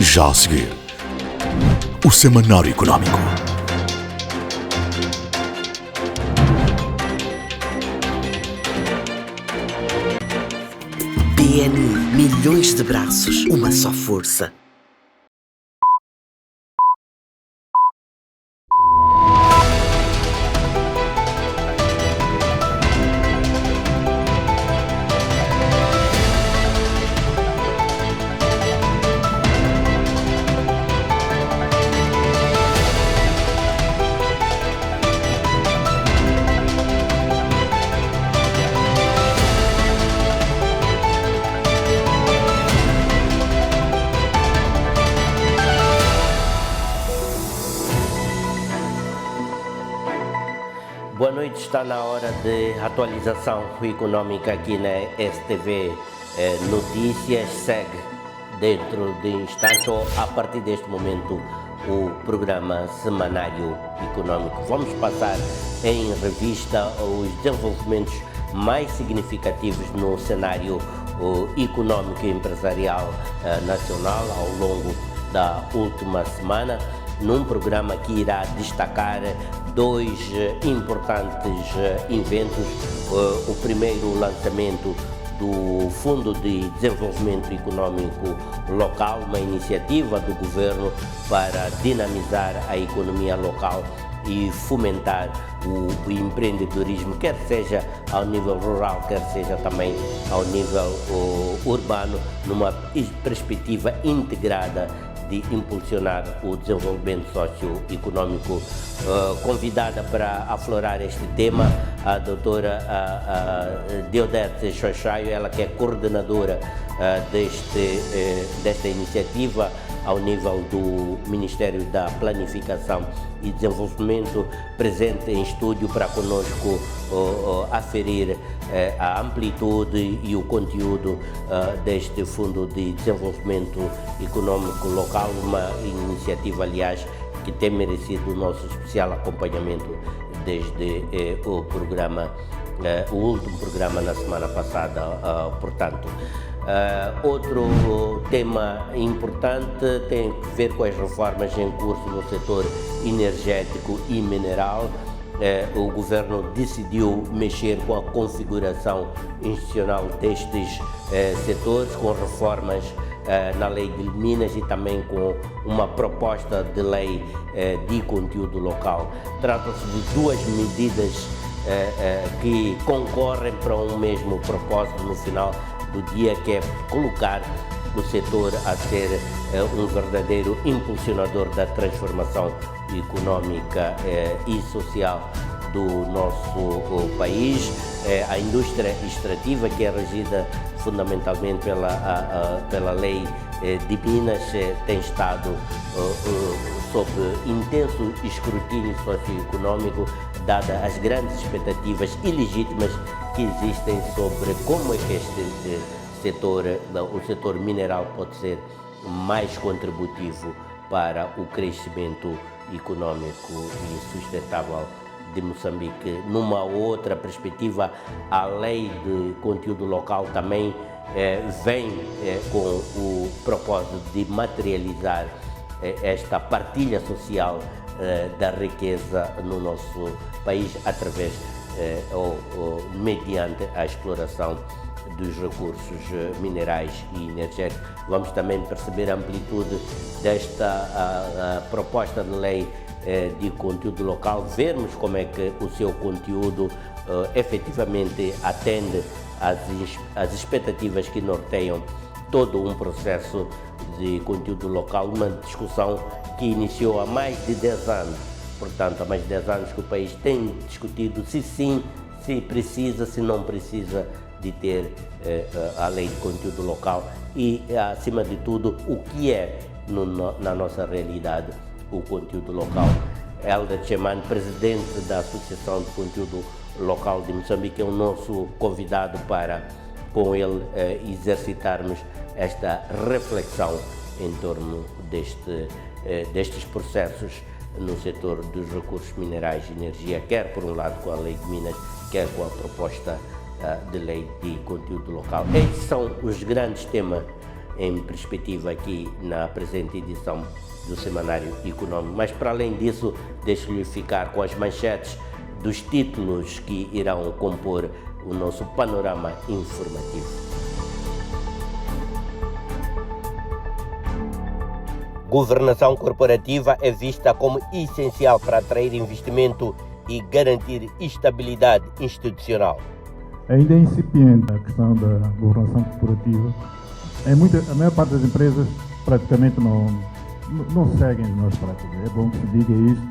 Já a seguir, o Semanário Económico. BNI, milhões de braços, uma só força. Boa noite, está na hora de atualização econômica aqui na STV Notícias. Segue dentro de instantes, ou a partir deste momento, o programa Semanário Econômico. Vamos passar em revista os desenvolvimentos mais significativos no cenário econômico e empresarial nacional ao longo da última semana, num programa que irá destacar dois importantes eventos. O primeiro, o lançamento do Fundo de Desenvolvimento Econômico Local, uma iniciativa do governo para dinamizar a economia local e fomentar o empreendedorismo, quer seja ao nível rural, quer seja também ao nível urbano, numa perspectiva integrada de impulsionar o desenvolvimento socioeconômico. Convidada para aflorar este tema, a doutora Deodete Xoxaio, ela que é coordenadora desta iniciativa ao nível do Ministério da Planificação e Desenvolvimento, presente em estúdio para conosco aferir a amplitude e o conteúdo deste Fundo de Desenvolvimento Econômico Local, uma iniciativa, aliás, que tem merecido o nosso especial acompanhamento desde o programa, o último programa na semana passada, portanto. Outro tema importante tem a ver com as reformas em curso no setor energético e mineral. O governo decidiu mexer com a configuração institucional destes setores, com reformas na lei de Minas e também com uma proposta de lei de conteúdo local. Trata-se de duas medidas que concorrem para um mesmo propósito no final do dia, que é colocar o setor a ser um verdadeiro impulsionador da transformação econômica e social do nosso país. A indústria extrativa, que é regida fundamentalmente pela lei de Minas, tem estado sob intenso escrutínio socioeconômico, dada as grandes expectativas ilegítimas que existem sobre como é que este setor, o setor mineral, pode ser mais contributivo para o crescimento econômico e sustentável de Moçambique. Numa outra perspectiva, a lei de conteúdo local também vem com o propósito de materializar esta partilha social da riqueza no nosso país através ou mediante a exploração dos recursos minerais e energéticos. Vamos também perceber a amplitude desta proposta de lei de conteúdo local, vermos como é que o seu conteúdo efetivamente atende às expectativas que norteiam todo um processo de conteúdo local, uma discussão que iniciou há mais de 10 anos. Portanto, há mais de 10 anos que o país tem discutido se sim, se precisa, se não precisa de ter a lei de conteúdo local e, acima de tudo, o que é na nossa realidade o conteúdo local. Helder Tcheman, presidente da Associação de Conteúdo Local de Moçambique, é o nosso convidado para, com ele, exercitarmos esta reflexão em torno destes processos no setor dos recursos minerais e energia, quer por um lado com a lei de Minas, quer com a proposta de lei de conteúdo local. Estes são os grandes temas em perspectiva aqui na presente edição do Semanário Econômico. Mas para além disso, deixo-lhe ficar com as manchetes dos títulos que irão compor o nosso panorama informativo. Governação corporativa é vista como essencial para atrair investimento e garantir estabilidade institucional. Ainda é incipiente a questão da governação corporativa. A maior parte das empresas praticamente não seguem as nossas práticas. É bom que se diga isto,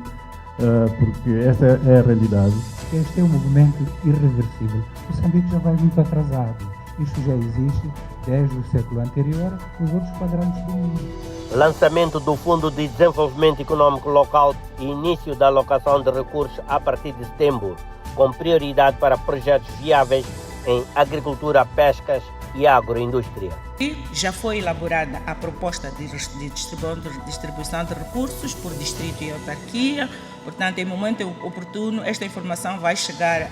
porque esta é a realidade. Este é um movimento irreversível. Moçambique já vai muito atrasado. Isto já existe desde o século anterior nos outros quadrantes do mundo. Lançamento do Fundo de Desenvolvimento Econômico Local e início da alocação de recursos a partir de setembro, com prioridade para projetos viáveis em agricultura, pescas e agroindústria. E já foi elaborada a proposta de distribuição de recursos por distrito e autarquia. Portanto, em momento oportuno, esta informação vai chegar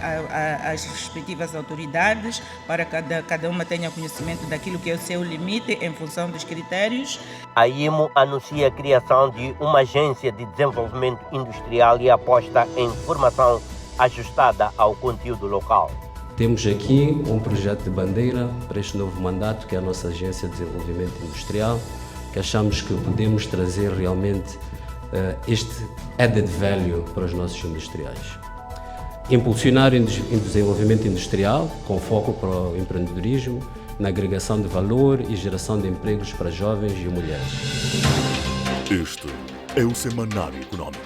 às respectivas autoridades para que cada uma tenha conhecimento daquilo que é o seu limite em função dos critérios. A IMO anuncia a criação de uma agência de desenvolvimento industrial e aposta em formação ajustada ao conteúdo local. Temos aqui um projeto de bandeira para este novo mandato, que é a nossa Agência de Desenvolvimento Industrial, que achamos que podemos trazer realmente este added value para os nossos industriais. Impulsionar o desenvolvimento industrial, com foco para o empreendedorismo, na agregação de valor e geração de empregos para jovens e mulheres. Este é o Semanário Econômico.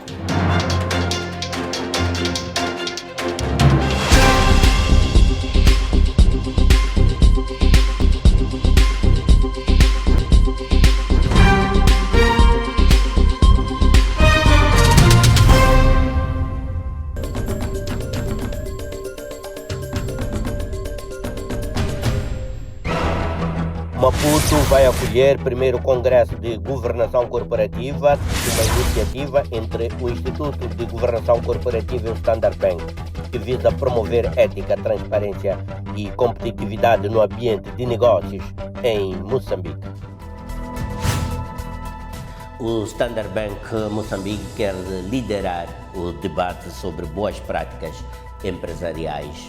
Maputo vai acolher o primeiro Congresso de Governação Corporativa, uma iniciativa entre o Instituto de Governação Corporativa e o Standard Bank, que visa promover ética, transparência e competitividade no ambiente de negócios em Moçambique. O Standard Bank Moçambique quer liderar o debate sobre boas práticas empresariais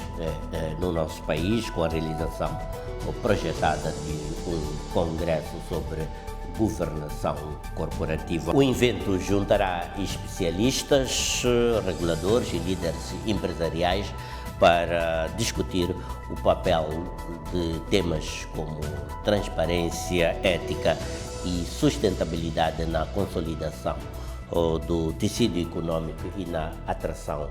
no nosso país, com a realização projetada de um congresso sobre governação corporativa. O evento juntará especialistas, reguladores e líderes empresariais para discutir o papel de temas como transparência, ética e sustentabilidade na consolidação do tecido econômico e na atração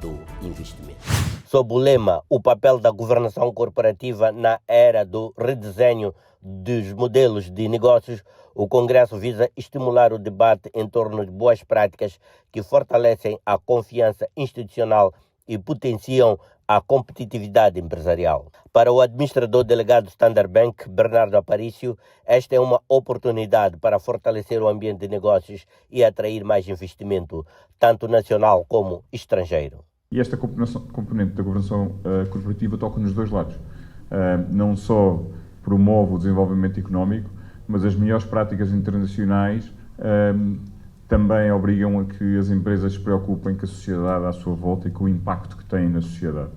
do investimento. Sob o lema "O papel da governação corporativa na era do redesenho dos modelos de negócios", o Congresso visa estimular o debate em torno de boas práticas que fortalecem a confiança institucional e potenciam a competitividade empresarial. Para o administrador delegado do Standard Bank, Bernardo Aparício, esta é uma oportunidade para fortalecer o ambiente de negócios e atrair mais investimento, tanto nacional como estrangeiro. E esta componente da governação corporativa toca nos dois lados. Não só promove o desenvolvimento económico, mas as melhores práticas internacionais também obrigam a que as empresas se preocupem com a sociedade à sua volta e com o impacto que têm na sociedade.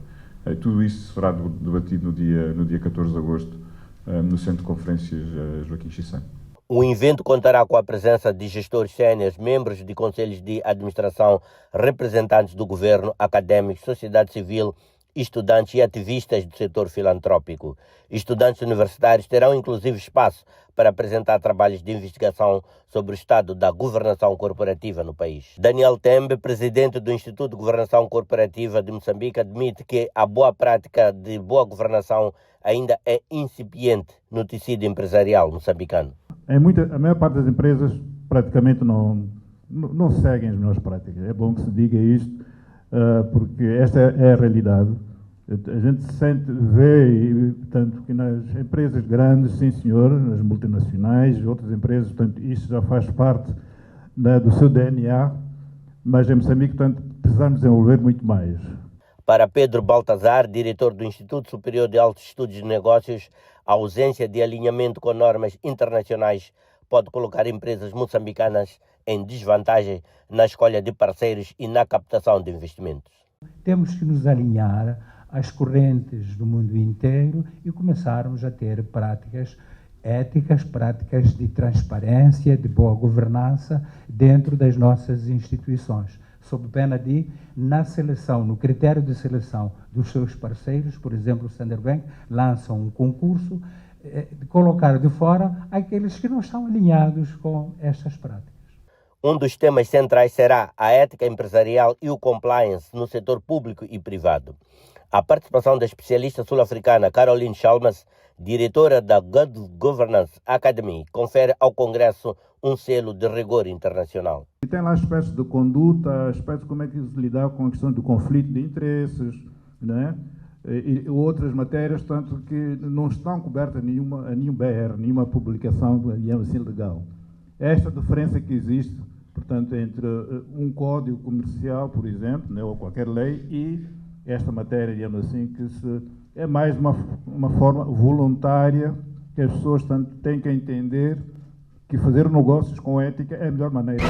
Tudo isso será debatido no dia 14 de agosto no Centro de Conferências Joaquim Chissano. O evento contará com a presença de gestores séniores, membros de conselhos de administração, representantes do governo, académicos, sociedade civil, estudantes e ativistas do setor filantrópico. Estudantes universitários terão inclusive espaço para apresentar trabalhos de investigação sobre o estado da governação corporativa no país. Daniel Tembe, presidente do Instituto de Governação Corporativa de Moçambique, admite que a boa prática de boa governação ainda é incipiente no tecido empresarial moçambicano. A maior parte das empresas praticamente não seguem as melhores práticas. É bom que se diga isto, porque esta é a realidade. A gente vê, portanto, que nas empresas grandes, sim senhor, nas multinacionais, outras empresas, portanto, isto já faz parte do seu DNA, mas em Moçambique, portanto, precisamos desenvolver muito mais. Para Pedro Baltazar, diretor do Instituto Superior de Altos Estudos de Negócios, a ausência de alinhamento com normas internacionais pode colocar empresas moçambicanas em desvantagem na escolha de parceiros e na captação de investimentos. Temos que nos alinhar às correntes do mundo inteiro e começarmos a ter práticas éticas, práticas de transparência, de boa governança dentro das nossas instituições, sob pena de, na seleção, no critério de seleção dos seus parceiros, por exemplo, o Standard Bank lança um concurso, de colocar de fora aqueles que não estão alinhados com estas práticas. Um dos temas centrais será a ética empresarial e o compliance no setor público e privado. A participação da especialista sul-africana Caroline Chalmers, diretora da Good Governance Academy, confere ao Congresso um selo de rigor internacional. E tem lá aspectos de conduta, aspectos de como é que se lidar com a questão do conflito de interesses, né? E outras matérias, tanto que não estão cobertas nenhum BR, nenhuma publicação, digamos assim, legal. Esta diferença que existe, portanto, entre um código comercial, por exemplo, né, ou qualquer lei, e esta matéria, digamos assim, que é mais uma forma voluntária que as pessoas têm que entender que fazer negócios com ética é a melhor maneira.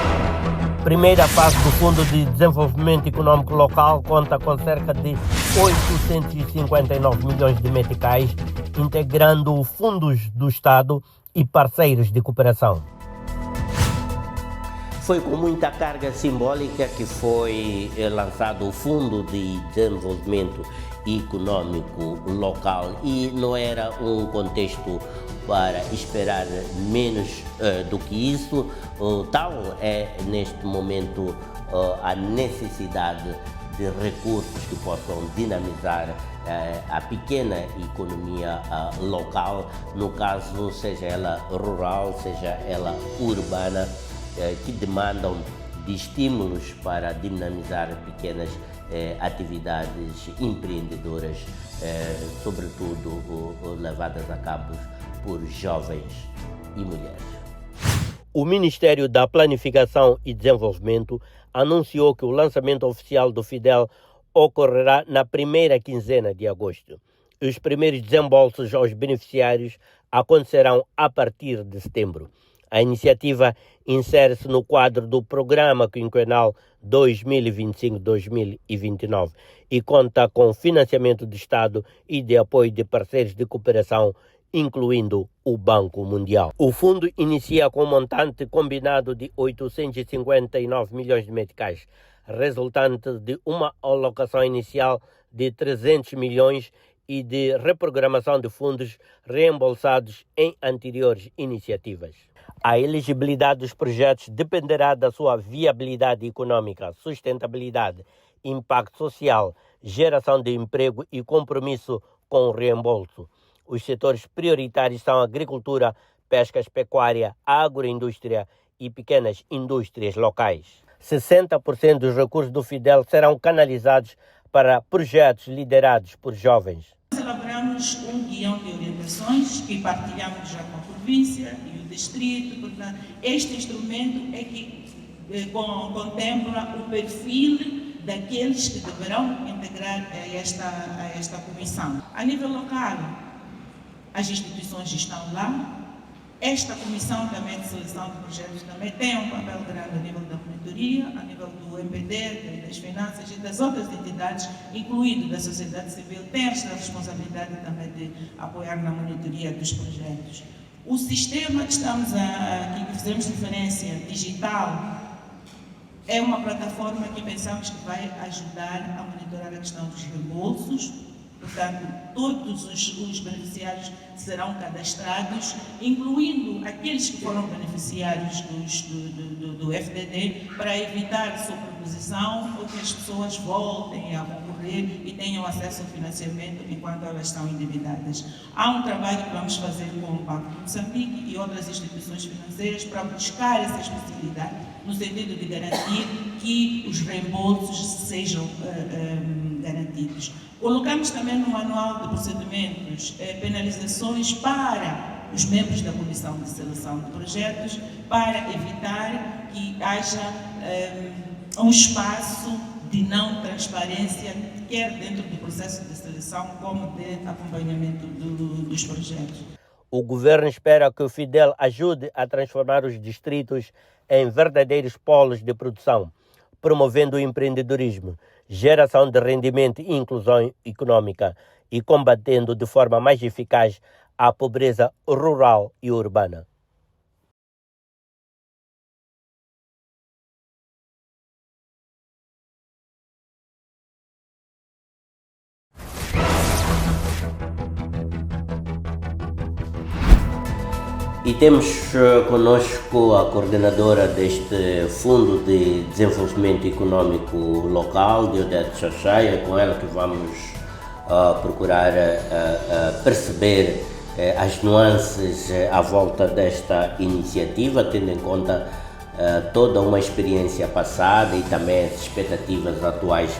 Primeira fase do Fundo de Desenvolvimento Econômico Local conta com cerca de 859 milhões de meticais, integrando fundos do Estado e parceiros de cooperação. Foi com muita carga simbólica que foi lançado o Fundo de Desenvolvimento Econômico Local e não era um contexto para esperar menos do que isso. Tal é neste momento a necessidade de recursos que possam dinamizar a pequena economia local, no caso seja ela rural, seja ela urbana, que demandam de estímulos para dinamizar pequenas atividades empreendedoras, sobretudo levadas a cabo por jovens e mulheres. O Ministério da Planificação e Desenvolvimento anunciou que o lançamento oficial do Fidel ocorrerá na primeira quinzena de agosto. Os primeiros desembolsos aos beneficiários acontecerão a partir de setembro. A iniciativa insere-se no quadro do Programa Quinquenal 2025-2029 e conta com financiamento do Estado e de apoio de parceiros de cooperação, incluindo o Banco Mundial. O fundo inicia com um montante combinado de 859 milhões de meticais, resultante de uma alocação inicial de 300 milhões e de reprogramação de fundos reembolsados em anteriores iniciativas. A elegibilidade dos projetos dependerá da sua viabilidade econômica, sustentabilidade, impacto social, geração de emprego e compromisso com o reembolso. Os setores prioritários são agricultura, pescas, pecuária, agroindústria e pequenas indústrias locais. 60% dos recursos do Fidel serão canalizados para projetos liderados por jovens. Elaboramos um guião de orientações que partilhamos já com a província e o distrito. Portanto, este instrumento é que contempla o perfil daqueles que deverão integrar a esta comissão. A nível local, as instituições estão lá. Esta comissão também de seleção de projetos também tem um papel grande a nível da monitoria, a nível do MPD, das finanças e das outras entidades, incluindo da sociedade civil, tem esta responsabilidade também de apoiar na monitoria dos projetos. O sistema que que fizemos referência, digital, é uma plataforma que pensamos que vai ajudar a monitorar a questão dos reembolsos. Portanto, todos os beneficiários serão cadastrados, incluindo aqueles que foram beneficiários do FDD, para evitar sobreposição ou que as pessoas voltem a concorrer e tenham acesso ao financiamento enquanto elas estão endividadas. Há um trabalho que vamos fazer com o Banco de Moçambique e outras instituições financeiras para buscar essa especialidade, no sentido de garantir que os reembolsos sejam garantidos. Colocamos também no manual de procedimentos penalizações para os membros da Comissão de Seleção de Projetos, para evitar que haja um espaço de não transparência, quer dentro do processo de seleção como de acompanhamento dos projetos. O governo espera que o Fidel ajude a transformar os distritos em verdadeiros polos de produção, promovendo o empreendedorismo, geração de rendimento e inclusão econômica e combatendo de forma mais eficaz a pobreza rural e urbana. E temos conosco a coordenadora deste Fundo de Desenvolvimento Econômico Local, Deodete Xaxai. É com ela que vamos procurar perceber as nuances à volta desta iniciativa, tendo em conta toda uma experiência passada e também as expectativas atuais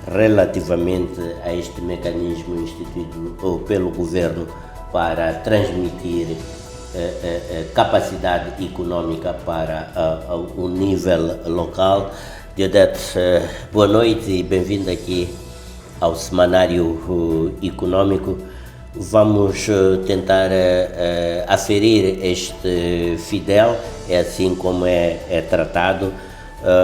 relativamente a este mecanismo instituído pelo governo para transmitir capacidade econômica para o nível local. Deodete, boa noite e bem-vindo aqui ao Semanário Econômico. Vamos tentar aferir este Fidel, é assim como é tratado,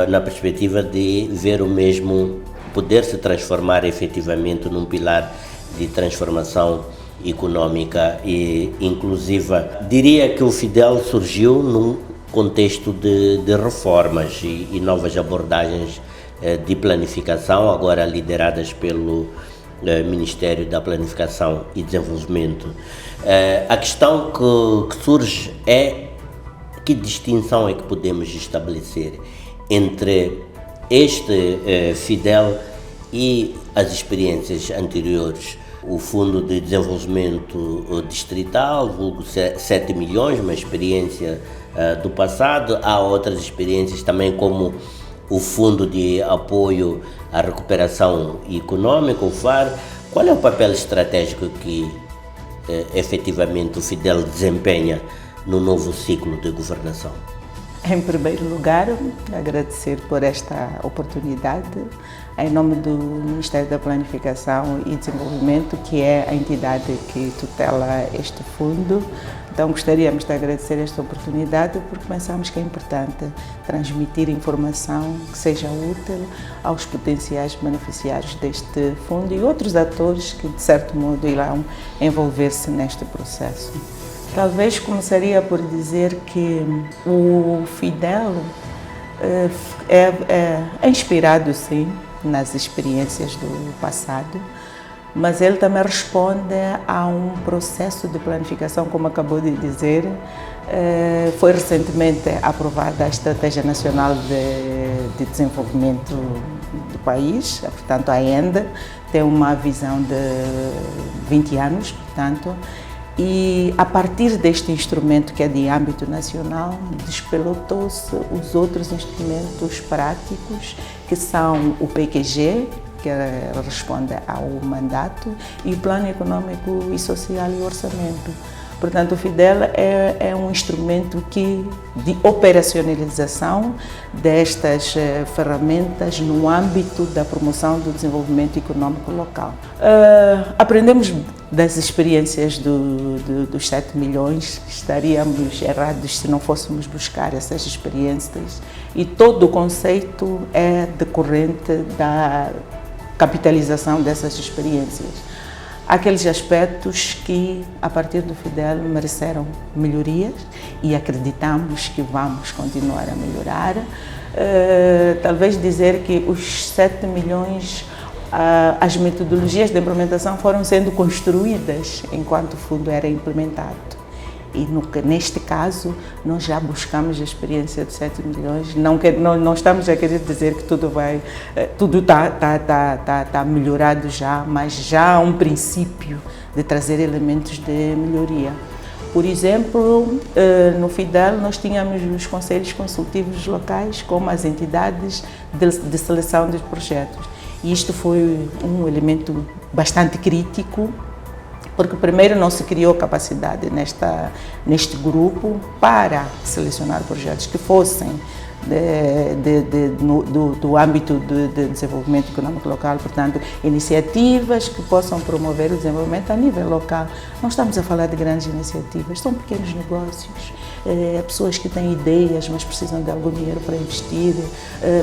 na perspectiva de ver o mesmo poder se transformar efetivamente num pilar de transformação econômica e inclusiva. Diria que o Fidel surgiu num contexto de reformas e novas abordagens de planificação, agora lideradas pelo Ministério da Planificação e Desenvolvimento. A questão que surge é que distinção é que podemos estabelecer entre este Fidel e as experiências anteriores. O Fundo de Desenvolvimento Distrital, vulgo 7 milhões, uma experiência do passado. Há outras experiências também, como o Fundo de Apoio à Recuperação Econômica, o FAR. Qual é o papel estratégico que efetivamente o Fidel desempenha no novo ciclo de governação? Em primeiro lugar, agradecer por esta oportunidade, em nome do Ministério da Planificação e Desenvolvimento, que é a entidade que tutela este fundo. Então, gostaríamos de agradecer esta oportunidade porque pensamos que é importante transmitir informação que seja útil aos potenciais beneficiários deste fundo e outros atores que, de certo modo, irão envolver-se neste processo. Talvez começaria por dizer que o Fidel é inspirado, sim, nas experiências do passado, mas ele também responde a um processo de planificação, como acabou de dizer. Foi recentemente aprovada a Estratégia Nacional de Desenvolvimento do país, portanto a ENDE tem uma visão de 20 anos, portanto, e a partir deste instrumento que é de âmbito nacional, despelotou-se os outros instrumentos práticos, que são o PQG, que responde ao mandato, e o Plano Econômico e Social e Orçamento. Portanto, o Fidel é um instrumento de operacionalização destas ferramentas no âmbito da promoção do desenvolvimento econômico local. Aprendemos das experiências dos 7 milhões, estaríamos errados se não fôssemos buscar essas experiências, e todo o conceito é decorrente da capitalização dessas experiências. Aqueles aspectos que, a partir do Fidel, mereceram melhorias e acreditamos que vamos continuar a melhorar. Talvez dizer que os 7 milhões, as metodologias de implementação foram sendo construídas enquanto o fundo era implementado. E neste caso, nós já buscamos a experiência de 7 milhões. Não estamos a querer dizer que tudo está melhorado já, mas já há um princípio de trazer elementos de melhoria. Por exemplo, no Fidel nós tínhamos os conselhos consultivos locais como as entidades de seleção dos projetos. E isto foi um elemento bastante crítico, porque primeiro não se criou capacidade neste grupo para selecionar projetos que fossem do âmbito de desenvolvimento econômico local, portanto, iniciativas que possam promover o desenvolvimento a nível local. Não estamos a falar de grandes iniciativas, são pequenos negócios, pessoas que têm ideias, mas precisam de algum dinheiro para investir,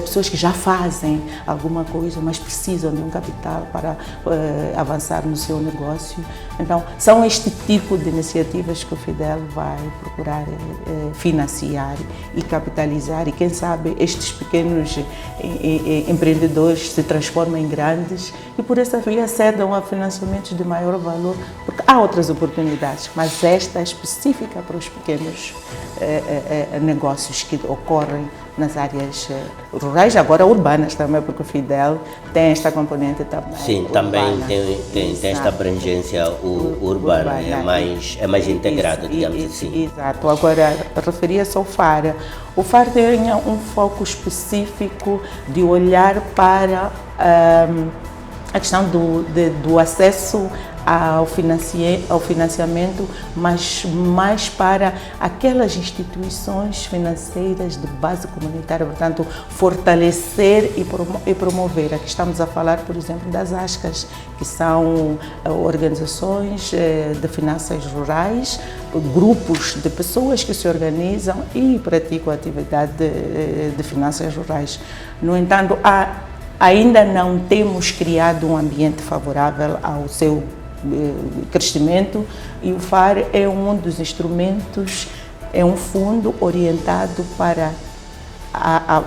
pessoas que já fazem alguma coisa, mas precisam de um capital para avançar no seu negócio. Então, são este tipo de iniciativas que o Fidel vai procurar financiar e capitalizar, e quem sabe estes pequenos empreendedores se transformam em grandes e por essa via cedam a financiamentos de maior valor, porque há outras oportunidades, mas esta é específica para os pequenos negócios que ocorrem nas áreas rurais, agora urbanas também, porque o Fidel tem esta componente também. Sim, também tem esta abrangência urbana, é mais integrado, digamos assim. Exato. Agora, referia-se ao FAR. O FAR tem um foco específico de olhar para a questão do acesso ao financiamento, mas mais para aquelas instituições financeiras de base comunitária, portanto, fortalecer e promover. Aqui estamos a falar, por exemplo, das ASCAs, que são organizações de finanças rurais, grupos de pessoas que se organizam e praticam a atividade de finanças rurais. No entanto, ainda não temos criado um ambiente favorável ao seu crescimento, e o FAR é um dos instrumentos, é um fundo orientado para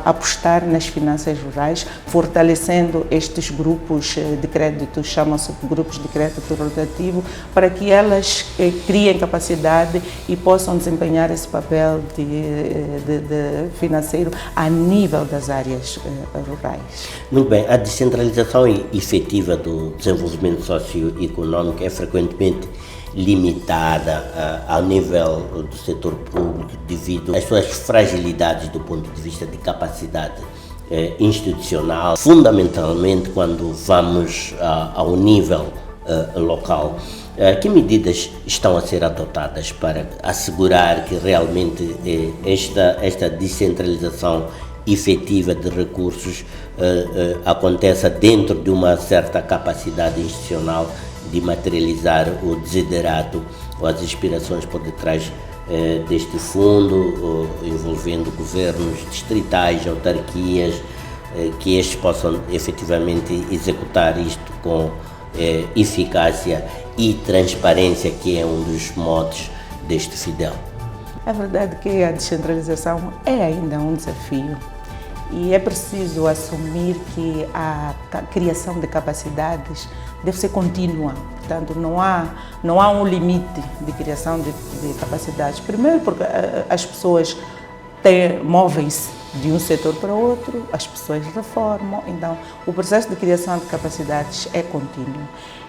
apostar nas finanças rurais, fortalecendo estes grupos de crédito, chamam-se grupos de crédito rotativo, para que elas criem capacidade e possam desempenhar esse papel de financeiro a nível das áreas rurais. Muito bem, a descentralização efetiva do desenvolvimento socioeconômico é frequentemente limitada ao nível do setor público devido às suas fragilidades do ponto de vista de capacidade institucional, fundamentalmente quando vamos ao nível local. Que medidas estão a ser adotadas para assegurar que realmente esta descentralização efetiva de recursos aconteça dentro de uma certa capacidade institucional de materializar o desiderato ou as inspirações por detrás deste fundo, envolvendo governos distritais, autarquias, que estes possam efetivamente executar isto com eficácia e transparência, que é um dos motes deste Fidel. É verdade que a descentralização é ainda um desafio e é preciso assumir que a criação de capacidades deve ser contínua. Portanto, não há um limite de criação de capacidades. Primeiro, porque as pessoas movem-se de um setor para outro, as pessoas reformam, então o processo de criação de capacidades é contínuo.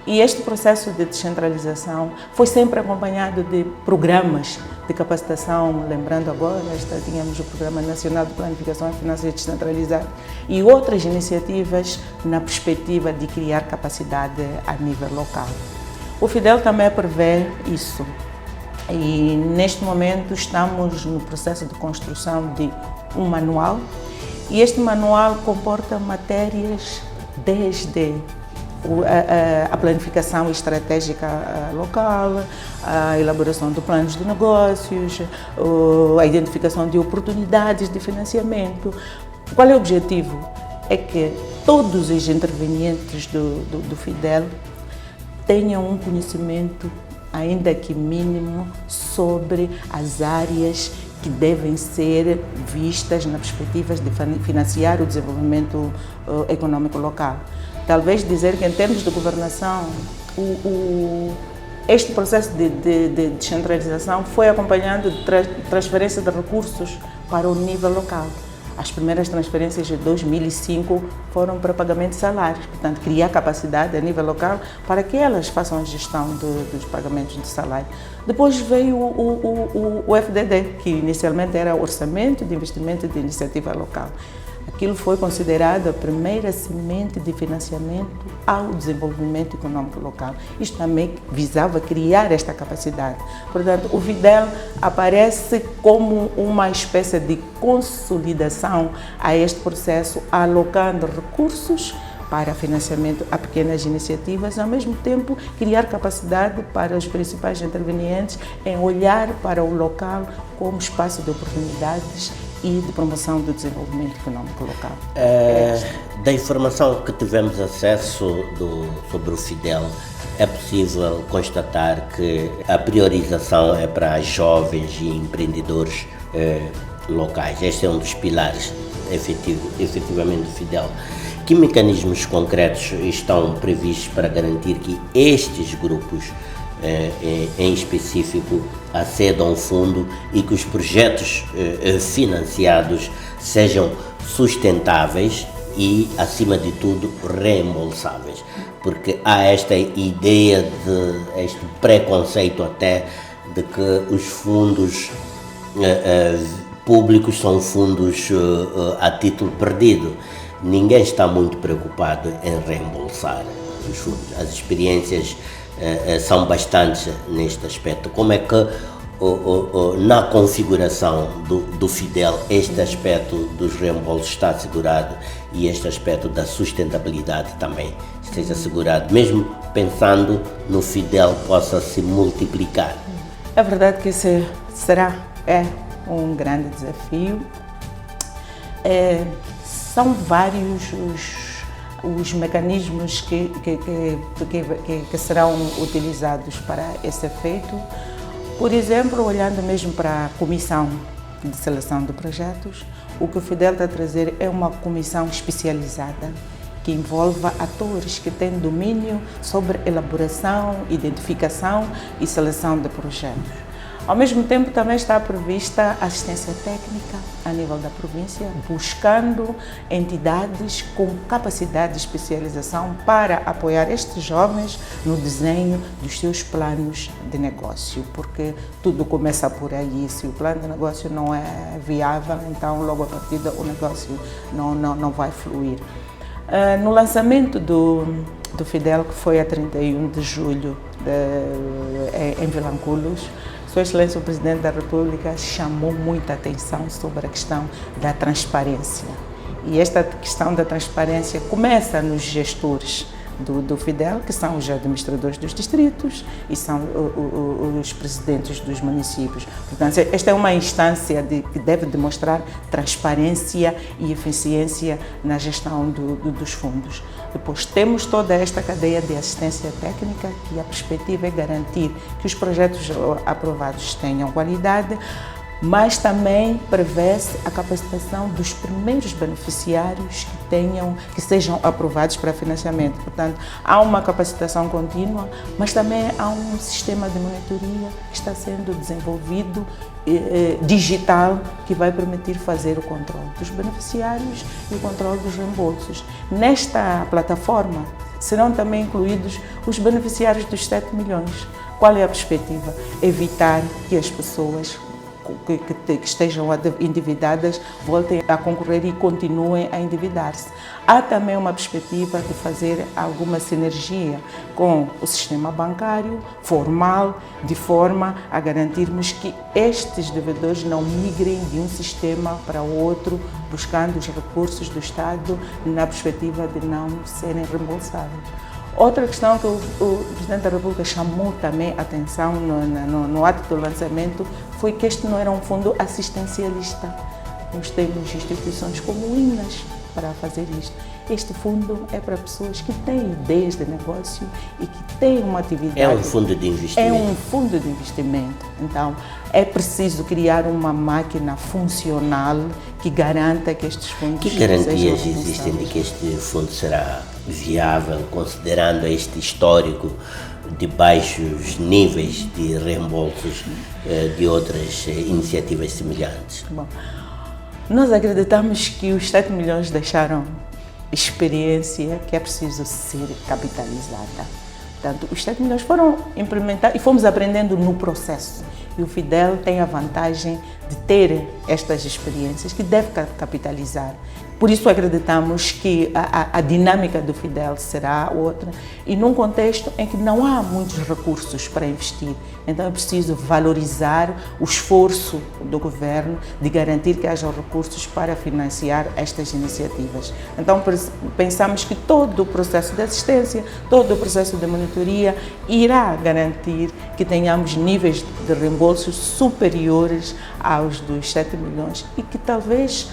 E este processo de descentralização foi sempre acompanhado de programas de capacitação, lembrando agora, tínhamos o Programa Nacional de Planificação Financeira Descentralizada e outras iniciativas na perspectiva de criar capacidade a nível local. O Fidel também prevê isso e neste momento estamos no processo de construção de um manual e este manual comporta matérias desde a planificação estratégica local, a elaboração de planos de negócios, a identificação de oportunidades de financiamento. Qual é o objetivo? É que todos os intervenientes do Fidel tenham um conhecimento, ainda que mínimo, sobre as áreas que devem ser vistas na perspectiva de financiar o desenvolvimento econômico local. Talvez dizer que, em termos de governação, este processo de descentralização foi acompanhado de transferência de recursos para o nível local. As primeiras transferências de 2005 foram para pagamento de salários, portanto, criar capacidade a nível local para que elas façam a gestão dos pagamentos de salário. Depois veio o FDD, que inicialmente era Orçamento de Investimento de Iniciativa Local. Aquilo foi considerado a primeira semente de financiamento ao desenvolvimento econômico local. Isto também visava criar esta capacidade. Portanto, o Fidel aparece como uma espécie de consolidação a este processo, alocando recursos para financiamento a pequenas iniciativas, ao mesmo tempo criar capacidade para os principais intervenientes em olhar para o local como espaço de oportunidades e de promoção do desenvolvimento econômico local. Da informação que tivemos acesso sobre o Fidel, é possível constatar que a priorização é para jovens e empreendedores locais. Este é um dos pilares efetivamente do Fidel. Que mecanismos concretos estão previstos para garantir que estes grupos, em específico, acedam ao fundo e que os projetos financiados sejam sustentáveis e, acima de tudo, reembolsáveis? Porque há esta ideia, este preconceito até, de que os fundos públicos são fundos a título perdido. Ninguém está muito preocupado em reembolsar os fundos. As experiências são bastantes neste aspecto. Como é que na configuração do Fidel este aspecto dos reembolsos está assegurado e este aspecto da sustentabilidade também esteja assegurado, mesmo pensando no Fidel possa se multiplicar? É verdade que esse é um grande desafio. São vários os mecanismos que serão utilizados para esse efeito. Por exemplo, olhando mesmo para a comissão de seleção de projetos, o que o Fidel está a trazer é uma comissão especializada que envolva atores que têm domínio sobre elaboração, identificação e seleção de projetos. Ao mesmo tempo, também está prevista assistência técnica a nível da província, buscando entidades com capacidade de especialização para apoiar estes jovens no desenho dos seus planos de negócio, porque tudo começa por aí. Se o plano de negócio não é viável, então logo a partida o negócio não vai fluir. No lançamento do Fidel, que foi a 31 de julho em Vilanculos, Sua Excelência o Presidente da República chamou muita atenção sobre a questão da transparência. E esta questão da transparência começa nos gestores do Fidel, que são os administradores dos distritos e são os presidentes dos municípios. Portanto, esta é uma instância que deve demonstrar transparência e eficiência na gestão dos fundos. Depois temos toda esta cadeia de assistência técnica, que a perspectiva é garantir que os projetos aprovados tenham qualidade, mas também prevê-se a capacitação dos primeiros beneficiários que sejam aprovados para financiamento. Portanto, há uma capacitação contínua, mas também há um sistema de monitoria que está sendo desenvolvido, digital, que vai permitir fazer o controle dos beneficiários e o controle dos reembolsos. Nesta plataforma serão também incluídos os beneficiários dos 7 milhões. Qual é a perspectiva? Evitar que as pessoas que estejam endividadas voltem a concorrer e continuem a endividar-se. Há também uma perspectiva de fazer alguma sinergia com o sistema bancário formal, de forma a garantirmos que estes devedores não migrem de um sistema para o outro, buscando os recursos do Estado na perspectiva de não serem reembolsáveis. Outra questão que o Presidente da República chamou também a atenção no ato do lançamento foi que este não era um fundo assistencialista. Nós temos instituições como o INAS para fazer isto. Este fundo é para pessoas que têm ideias de negócio e que têm uma atividade. É um fundo de investimento. É um fundo de investimento. Então, é preciso criar uma máquina funcional que garanta que estes fundos sejam utilizados. Que garantias existem de que este fundo será viável, considerando este histórico de baixos níveis de reembolsos de outras iniciativas semelhantes? Bom, nós acreditamos que os 7 milhões deixaram experiência que é preciso ser capitalizada. Portanto, os 7 milhões foram implementados e fomos aprendendo no processo. E o Fidel tem a vantagem de ter estas experiências, que deve capitalizar. Por isso acreditamos que a dinâmica do Fidel será outra e num contexto em que não há muitos recursos para investir. Então é preciso valorizar o esforço do governo de garantir que haja recursos para financiar estas iniciativas. Então pensamos que todo o processo de assistência, todo o processo de monitoria irá garantir que tenhamos níveis de reembolsos superiores aos dos 7 milhões e que talvez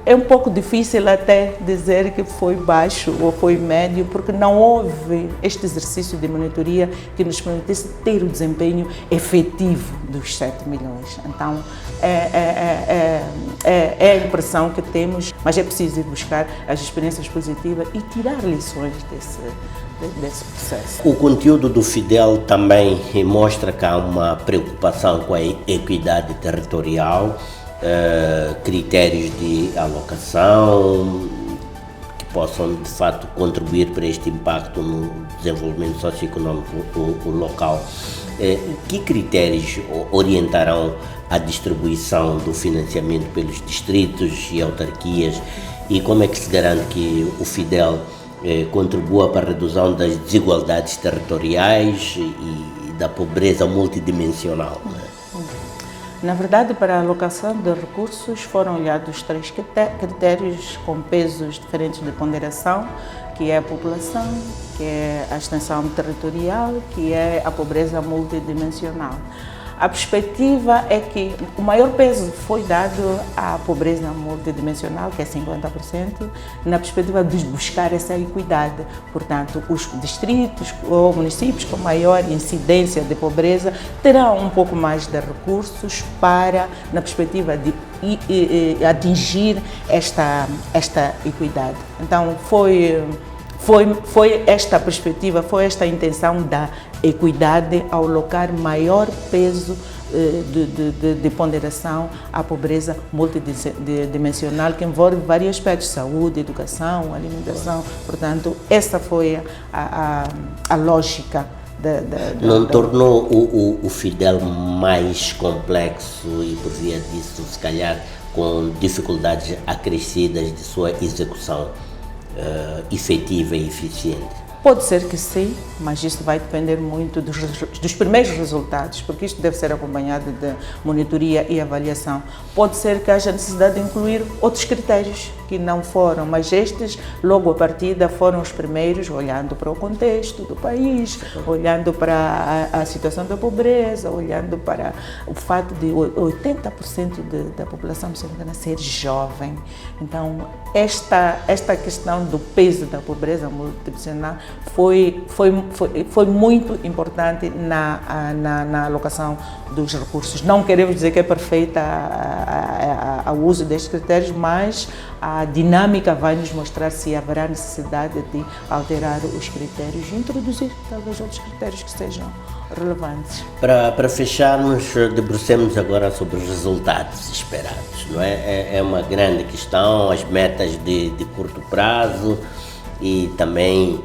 é um pouco difícil até dizer que foi baixo ou foi médio, porque não houve este exercício de monitoria que nos permitisse ter o desempenho efetivo dos 7 milhões. Então, é a impressão que temos, mas é preciso ir buscar as experiências positivas e tirar lições desse processo. O conteúdo do Fidel também mostra que há uma preocupação com a equidade territorial, critérios de alocação que possam de fato contribuir para este impacto no desenvolvimento socioeconómico local. Que critérios orientarão a distribuição do financiamento pelos distritos e autarquias e como é que se garante que o Fidel contribua para a redução das desigualdades territoriais e da pobreza multidimensional? Na verdade, para a alocação de recursos foram olhados 3 critérios com pesos diferentes de ponderação, que é a população, que é a extensão territorial, que é a pobreza multidimensional. A perspectiva é que o maior peso foi dado à pobreza multidimensional, que é 50%, na perspectiva de buscar essa equidade. Portanto, os distritos ou municípios com maior incidência de pobreza terão um pouco mais de recursos para, na perspectiva de atingir esta equidade. Então, foi esta perspectiva, foi esta intenção da equidade ao alocar maior peso de ponderação à pobreza multidimensional, que envolve vários aspectos: saúde, educação, alimentação. Portanto, essa foi a lógica. Não tornou o Fidel mais complexo e, por via disso, se calhar com dificuldades acrescidas de sua execução efetiva e eficiente? Pode ser que sim, mas isso vai depender muito dos primeiros resultados, porque isto deve ser acompanhado de monitoria e avaliação. Pode ser que haja necessidade de incluir outros critérios que não foram, mas estes, logo à partida, foram os primeiros, olhando para o contexto do país, olhando para a situação da pobreza, olhando para o fato de 80% da população moçambicana ser jovem. Então, esta questão do peso da pobreza multidimensional foi muito importante na alocação dos recursos. Não queremos dizer que é perfeita o uso destes critérios, mas a dinâmica vai nos mostrar se haverá necessidade de alterar os critérios e introduzir talvez outros critérios que sejam relevantes. Para fecharmos, debrucemos agora sobre os resultados esperados, não é? É uma grande questão, as metas de curto prazo e também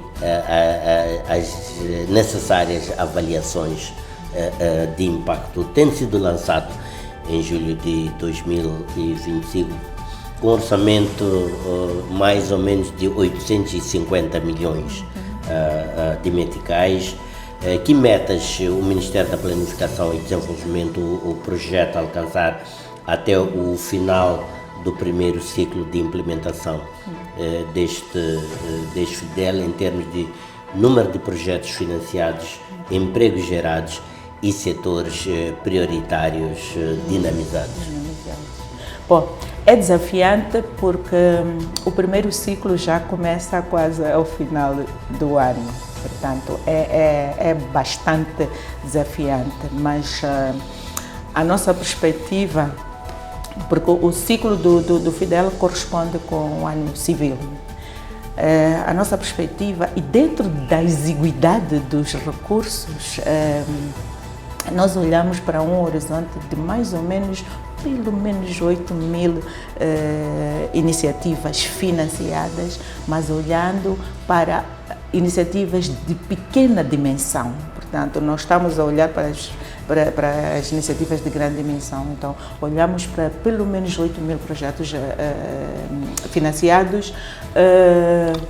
as necessárias avaliações de impacto. Tem sido lançado em julho de 2025 com um orçamento mais ou menos de 850 milhões de meticais. Que metas o Ministério da Planificação e Desenvolvimento o projeta alcançar até o final do primeiro ciclo de implementação deste Fidel, em termos de número de projetos financiados, empregos gerados e setores prioritários dinamizados? Bom, é desafiante porque o primeiro ciclo já começa quase ao final do ano, portanto é bastante desafiante, mas a nossa perspectiva, porque o ciclo do Fidel corresponde com o ano civil, a nossa perspectiva, e dentro da exiguidade dos recursos, nós olhamos para um horizonte de mais ou menos, pelo menos 8 mil iniciativas financiadas, mas olhando para iniciativas de pequena dimensão. Portanto, nós estamos a olhar para para as iniciativas de grande dimensão. Então, olhamos para pelo menos 8.000 projetos financiados,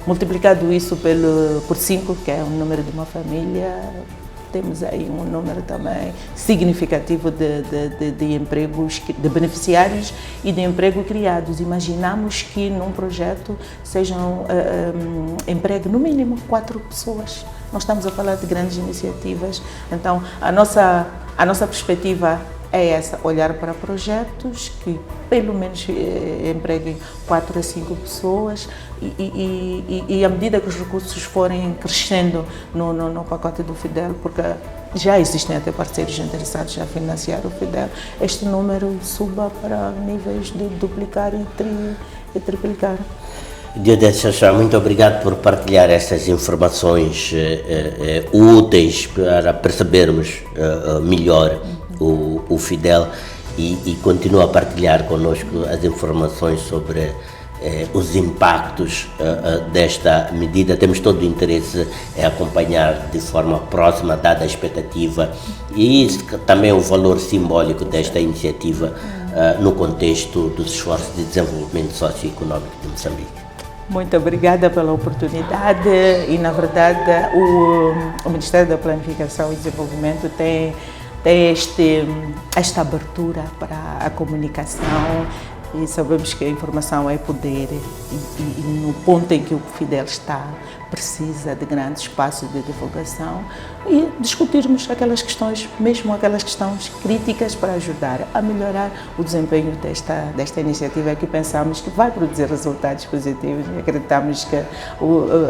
multiplicado isso por 5, que é o número de uma família, temos aí um número também significativo de empregos, de beneficiários e de emprego criados. Imaginamos que num projeto sejam emprego no mínimo 4 pessoas. Nós estamos a falar de grandes iniciativas, então a nossa perspectiva é essa, olhar para projetos que pelo menos empreguem 4 a 5 pessoas e à medida que os recursos forem crescendo no pacote do FIDEL, porque já existem até parceiros interessados a financiar o FIDEL, este número suba para níveis de duplicar e triplicar. Diodete Xaxá, muito obrigado por partilhar essas informações úteis para percebermos melhor o FIDEL e continua a partilhar connosco as informações sobre os impactos desta medida. Temos todo o interesse em acompanhar de forma próxima, dada a expectativa e também o valor simbólico desta iniciativa no contexto dos esforços de desenvolvimento socioeconómico de Moçambique. Muito obrigada pela oportunidade e, na verdade, o Ministério da Planificação e Desenvolvimento tem esta abertura para a comunicação e sabemos que a informação é poder e no ponto em que o FIDEL está, precisa de grande espaço de divulgação e discutirmos aquelas questões, mesmo aquelas questões críticas para ajudar a melhorar o desempenho desta iniciativa que pensamos que vai produzir resultados positivos e acreditamos que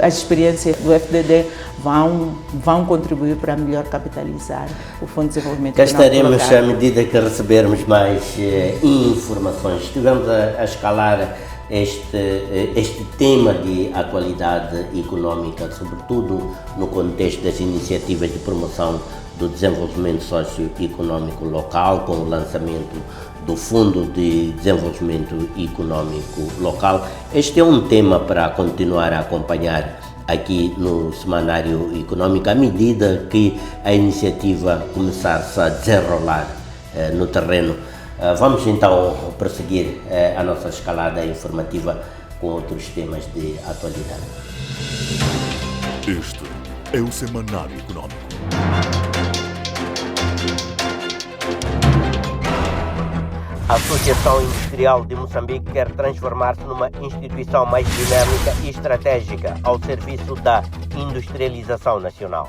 as experiências do FDD vão contribuir para melhor capitalizar o Fundo de Desenvolvimento Econômico Estaremos, local. à medida que recebermos mais informações, estivemos a escalar este tema de atualidade económica, sobretudo no contexto das iniciativas de promoção do desenvolvimento socioeconómico local, com o lançamento do Fundo de Desenvolvimento Económico Local. Este é um tema para continuar a acompanhar aqui no Semanário Econômico, à medida que a iniciativa começar-se a desenrolar no terreno. Vamos então prosseguir a nossa escalada informativa com outros temas de atualidade. Este é o Semanário Econômico. A Associação Industrial de Moçambique quer transformar-se numa instituição mais dinâmica e estratégica ao serviço da industrialização nacional.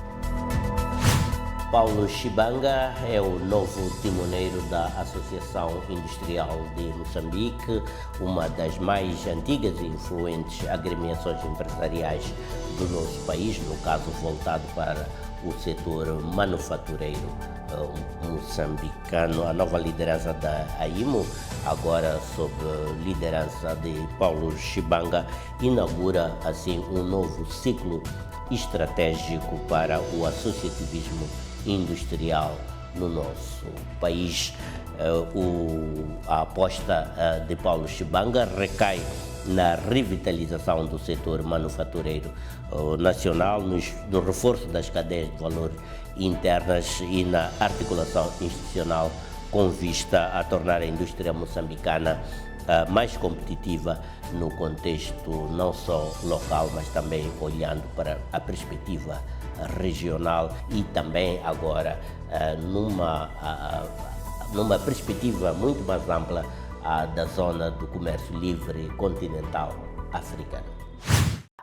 Paulo Chibanga é o novo timoneiro da Associação Industrial de Moçambique, uma das mais antigas e influentes agremiações empresariais do nosso país, no caso voltado para o setor manufatureiro moçambicano. A nova liderança da AIMO, agora sob liderança de Paulo Chibanga, inaugura assim um novo ciclo estratégico para o associativismo industrial no nosso país. A aposta de Paulo Chibanga recai na revitalização do setor manufatureiro nacional, no reforço das cadeias de valor internas e na articulação institucional com vista a tornar a indústria moçambicana mais competitiva no contexto não só local, mas também olhando para a perspectiva regional e também agora numa perspectiva muito mais ampla da zona do comércio livre continental africano.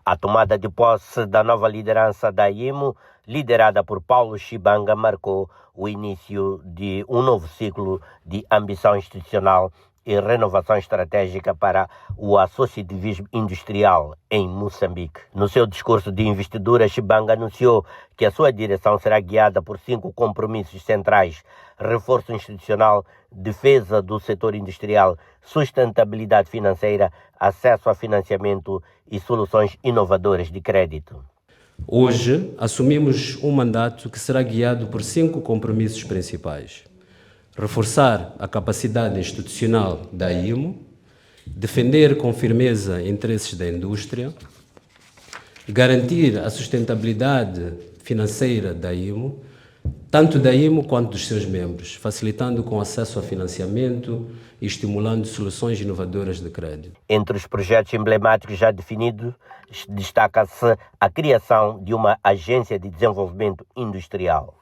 A tomada de posse da nova liderança da IMO, liderada por Paulo Chibanga, marcou o início de um novo ciclo de ambição institucional e renovação estratégica para o associativismo industrial em Moçambique. No seu discurso de investidura, Chibanga anunciou que a sua direção será guiada por 5 compromissos centrais: reforço institucional, defesa do setor industrial, sustentabilidade financeira, acesso a financiamento e soluções inovadoras de crédito. Hoje, assumimos um mandato que será guiado por 5 compromissos principais: reforçar a capacidade institucional da IMO, defender com firmeza interesses da indústria, garantir a sustentabilidade financeira da IMO, tanto da IMO quanto dos seus membros, facilitando com acesso a financiamento e estimulando soluções inovadoras de crédito. Entre os projetos emblemáticos já definidos, destaca-se a criação de uma agência de desenvolvimento industrial.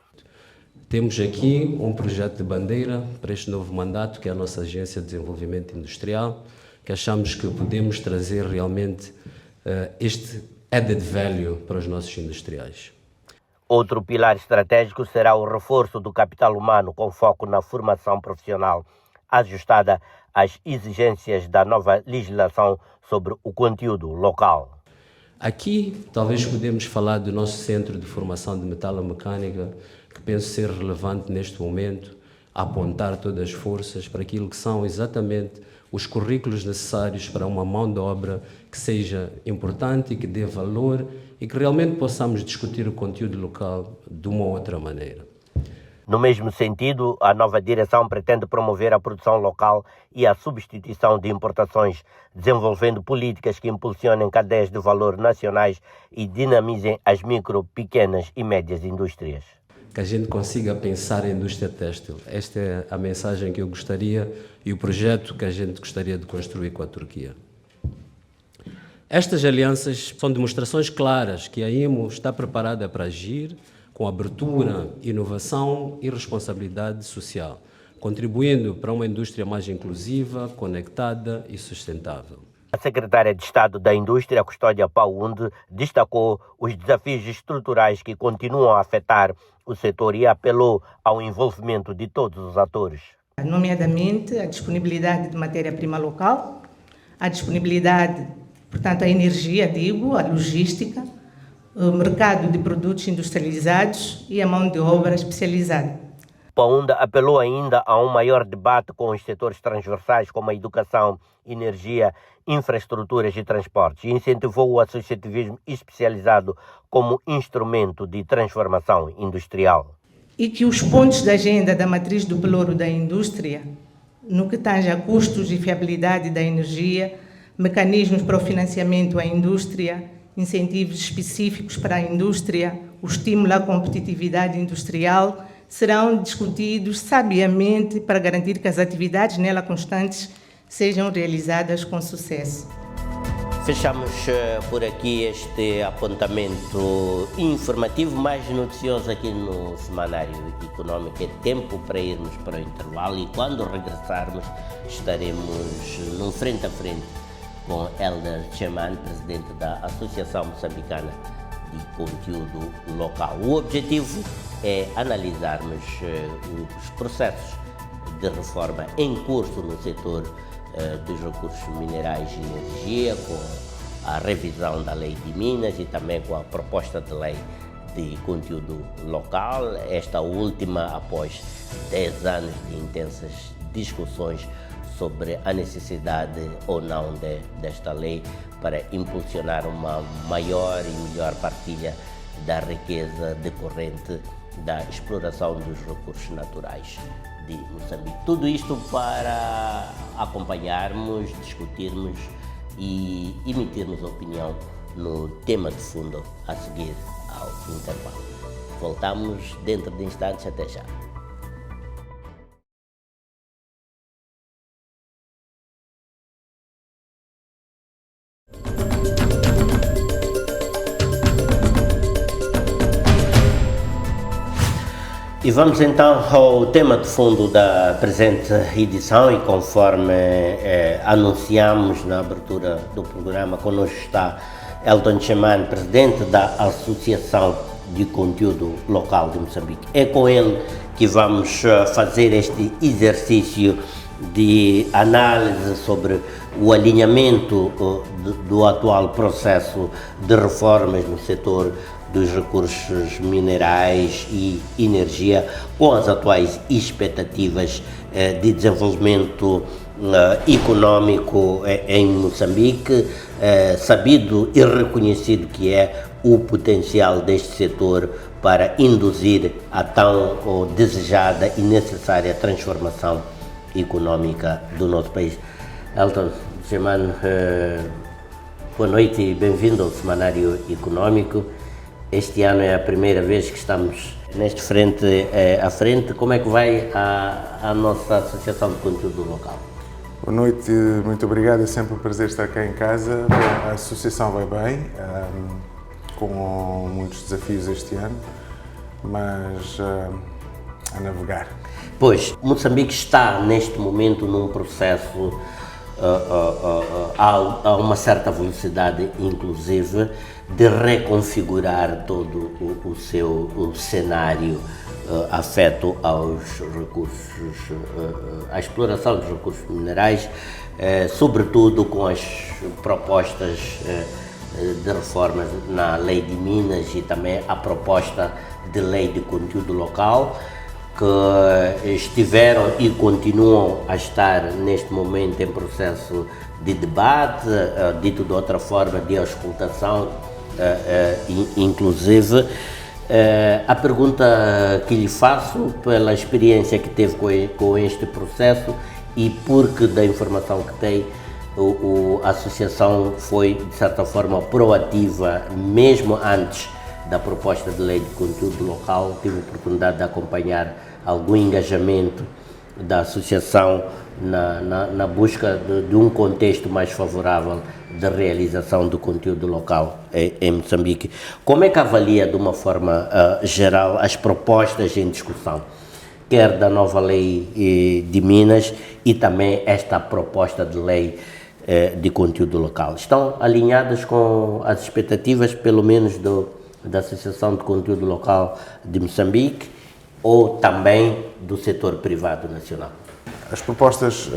Temos aqui um projeto de bandeira para este novo mandato, que é a nossa Agência de Desenvolvimento Industrial, que achamos que podemos trazer realmente este added value para os nossos industriais. Outro pilar estratégico será o reforço do capital humano com foco na formação profissional, ajustada às exigências da nova legislação sobre o conteúdo local. Aqui, talvez podemos falar do nosso Centro de Formação de Metalomecânica, que penso ser relevante neste momento, a apontar todas as forças para aquilo que são exatamente os currículos necessários para uma mão de obra que seja importante e que dê valor e que realmente possamos discutir o conteúdo local de uma outra maneira. No mesmo sentido, a nova direção pretende promover a produção local e a substituição de importações, desenvolvendo políticas que impulsionem cadeias de valor nacionais e dinamizem as micro, pequenas e médias indústrias. Que a gente consiga pensar a indústria têxtil. Esta é a mensagem que eu gostaria e o projeto que a gente gostaria de construir com a Turquia. Estas alianças são demonstrações claras que a IMO está preparada para agir com abertura, inovação e responsabilidade social, contribuindo para uma indústria mais inclusiva, conectada e sustentável. A secretária de Estado da Indústria, Custódia Paunde, destacou os desafios estruturais que continuam a afetar o setor e apelou ao envolvimento de todos os atores. Nomeadamente a disponibilidade de matéria-prima local, a disponibilidade, portanto, a energia, a logística, o mercado de produtos industrializados e a mão de obra especializada. Paunde apelou ainda a um maior debate com os setores transversais como a educação, energia, infraestruturas e transportes e incentivou o associativismo especializado como instrumento de transformação industrial. E que os pontos da agenda da matriz do pelouro da indústria, no que tange a custos e fiabilidade da energia, mecanismos para o financiamento à indústria, incentivos específicos para a indústria, o estímulo à competitividade industrial, serão discutidos sabiamente para garantir que as atividades nela constantes sejam realizadas com sucesso. Fechamos por aqui este apontamento informativo mais noticioso aqui no Semanário Econômico. É tempo para irmos para o intervalo e quando regressarmos estaremos num frente a frente com Elder Cheman, presidente da Associação Moçambicana de Conteúdo Local. O objetivo é analisarmos os processos de reforma em curso no setor dos recursos minerais e energia, com a revisão da lei de Minas e também com a proposta de lei de conteúdo local, esta última após 10 anos de intensas discussões sobre a necessidade ou não desta lei para impulsionar uma maior e melhor partilha da riqueza decorrente da exploração dos recursos naturais de Moçambique. Tudo isto para acompanharmos, discutirmos e emitirmos opinião no tema de fundo a seguir ao intervalo. Voltamos dentro de instantes, até já. E vamos então ao tema de fundo da presente edição e conforme anunciamos na abertura do programa, connosco está Elton Cheman, presidente da Associação de Conteúdo Local de Moçambique. É com ele que vamos fazer este exercício de análise sobre o alinhamento do atual processo de reformas no setor dos recursos minerais e energia com as atuais expectativas de desenvolvimento econômico em Moçambique, sabido e reconhecido que é o potencial deste setor para induzir a tão desejada e necessária transformação econômica do nosso país. Elton Cheman, boa noite e bem-vindo ao Semanário Econômico. Este ano é a primeira vez que estamos Neste frente à frente, como é que vai a nossa Associação de Conteúdo Local? Boa noite, muito obrigado, é sempre um prazer estar cá em casa. Bom, a associação vai bem, com muitos desafios este ano, mas a navegar. Pois, Moçambique está neste momento num processo a uma certa velocidade, inclusive, de reconfigurar todo o seu cenário afeto aos recursos, à exploração dos recursos minerais, sobretudo com as propostas de reformas na Lei de Minas e também a proposta de Lei de Conteúdo Local, que estiveram e continuam a estar neste momento em processo de debate, dito de outra forma, de auscultação, inclusive. A pergunta que lhe faço, pela experiência que teve com este processo e porque da informação que tem, a associação foi, de certa forma, proativa, mesmo antes da proposta de lei de conteúdo local. Tive a oportunidade de acompanhar algum engajamento da associação na busca de um contexto mais favorável da realização do conteúdo local em Moçambique. Como é que avalia, de uma forma geral, as propostas em discussão, quer da nova lei de Minas e também esta proposta de lei de conteúdo local? Estão alinhadas com as expectativas, pelo menos, da Associação de Conteúdo Local de Moçambique ou também do setor privado nacional? As propostas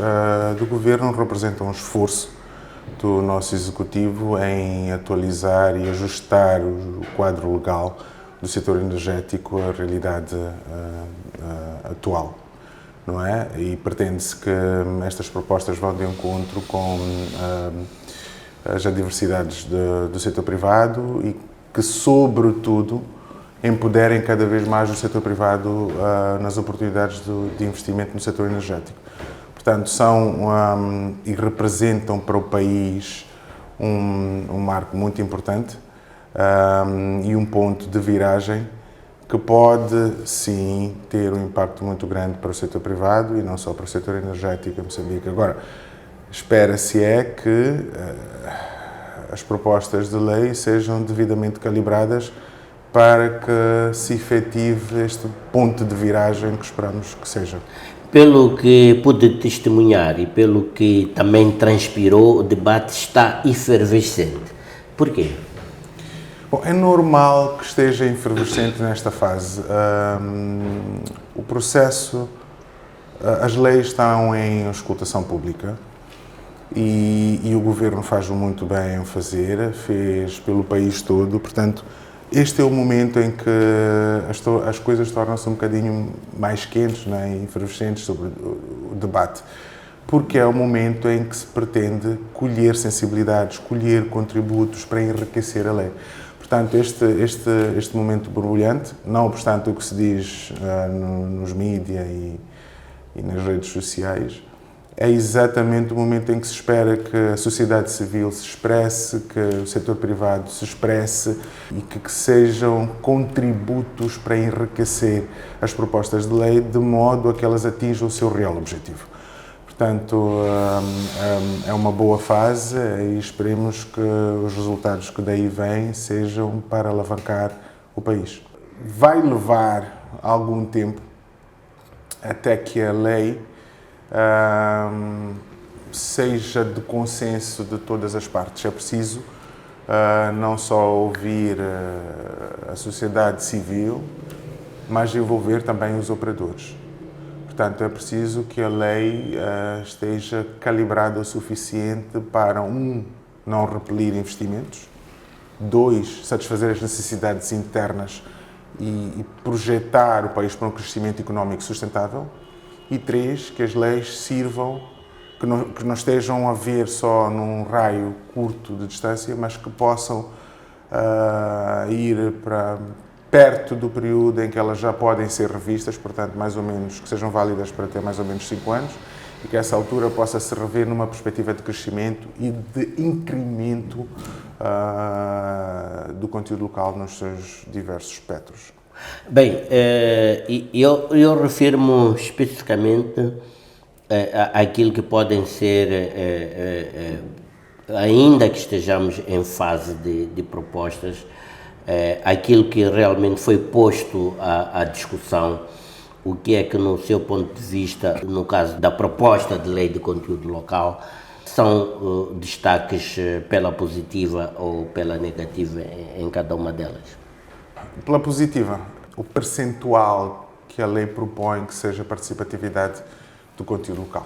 do Governo representam um esforço do nosso Executivo em atualizar e ajustar o quadro legal do setor energético à realidade atual, não é? E pretende-se que estas propostas vão de encontro com as adversidades do setor privado e que, sobretudo, empoderem cada vez mais o setor privado nas oportunidades de investimento no setor energético. Portanto, são e representam para o país um marco muito importante e um ponto de viragem que pode, sim, ter um impacto muito grande para o setor privado e não só para o setor energético em Moçambique. Agora, espera-se que as propostas de lei sejam devidamente calibradas para que se efetive este ponto de viragem que esperamos que seja. Pelo que pude testemunhar e pelo que também transpirou, o debate está efervescente. Porquê? Bom, é normal que esteja efervescente nesta fase. O processo, as leis estão em auscultação pública e o Governo faz muito bem em fazer, fez pelo país todo, portanto, este é o momento em que as coisas tornam-se um bocadinho mais quentes, né, e efervescentes sobre o debate, porque é o momento em que se pretende colher sensibilidades, colher contributos para enriquecer a lei. Portanto, este momento borbulhante, não obstante o que se diz nos mídias e nas redes sociais, é exatamente o momento em que se espera que a sociedade civil se expresse, que o setor privado se expresse e que sejam contributos para enriquecer as propostas de lei de modo a que elas atinjam o seu real objetivo. Portanto, é uma boa fase e esperemos que os resultados que daí vêm sejam para alavancar o país. Vai levar algum tempo até que a lei seja de consenso de todas as partes. É preciso não só ouvir a sociedade civil, mas envolver também os operadores. Portanto, é preciso que a lei esteja calibrada o suficiente para, não repelir investimentos, 2, satisfazer as necessidades internas e projetar o país para um crescimento económico sustentável, e 3, que as leis sirvam, que não estejam a ver só num raio curto de distância, mas que possam ir para perto do período em que elas já podem ser revistas, portanto, mais ou menos, que sejam válidas para ter mais ou menos 5 anos, e que essa altura possa se rever numa perspectiva de crescimento e de incremento do conteúdo local nos seus diversos espectros. Bem, eu refiro-me especificamente àquilo que podem ser, ainda que estejamos em fase de propostas, aquilo que realmente foi posto à discussão, o que é que, no seu ponto de vista, no caso da proposta de lei de conteúdo local, são destaques pela positiva ou pela negativa em cada uma delas? Pela positiva, o percentual que a lei propõe que seja participatividade do conteúdo local.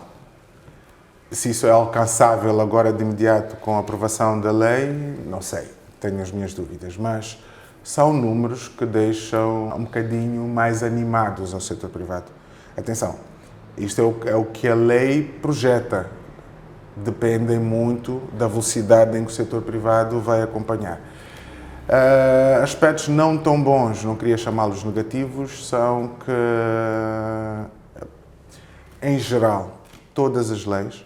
Se isso é alcançável agora de imediato com a aprovação da lei, não sei, tenho as minhas dúvidas, mas são números que deixam um bocadinho mais animados ao setor privado. Atenção, isto é o que a lei projeta, depende muito da velocidade em que o setor privado vai acompanhar. Aspectos não tão bons, não queria chamá-los negativos, são que, em geral, todas as leis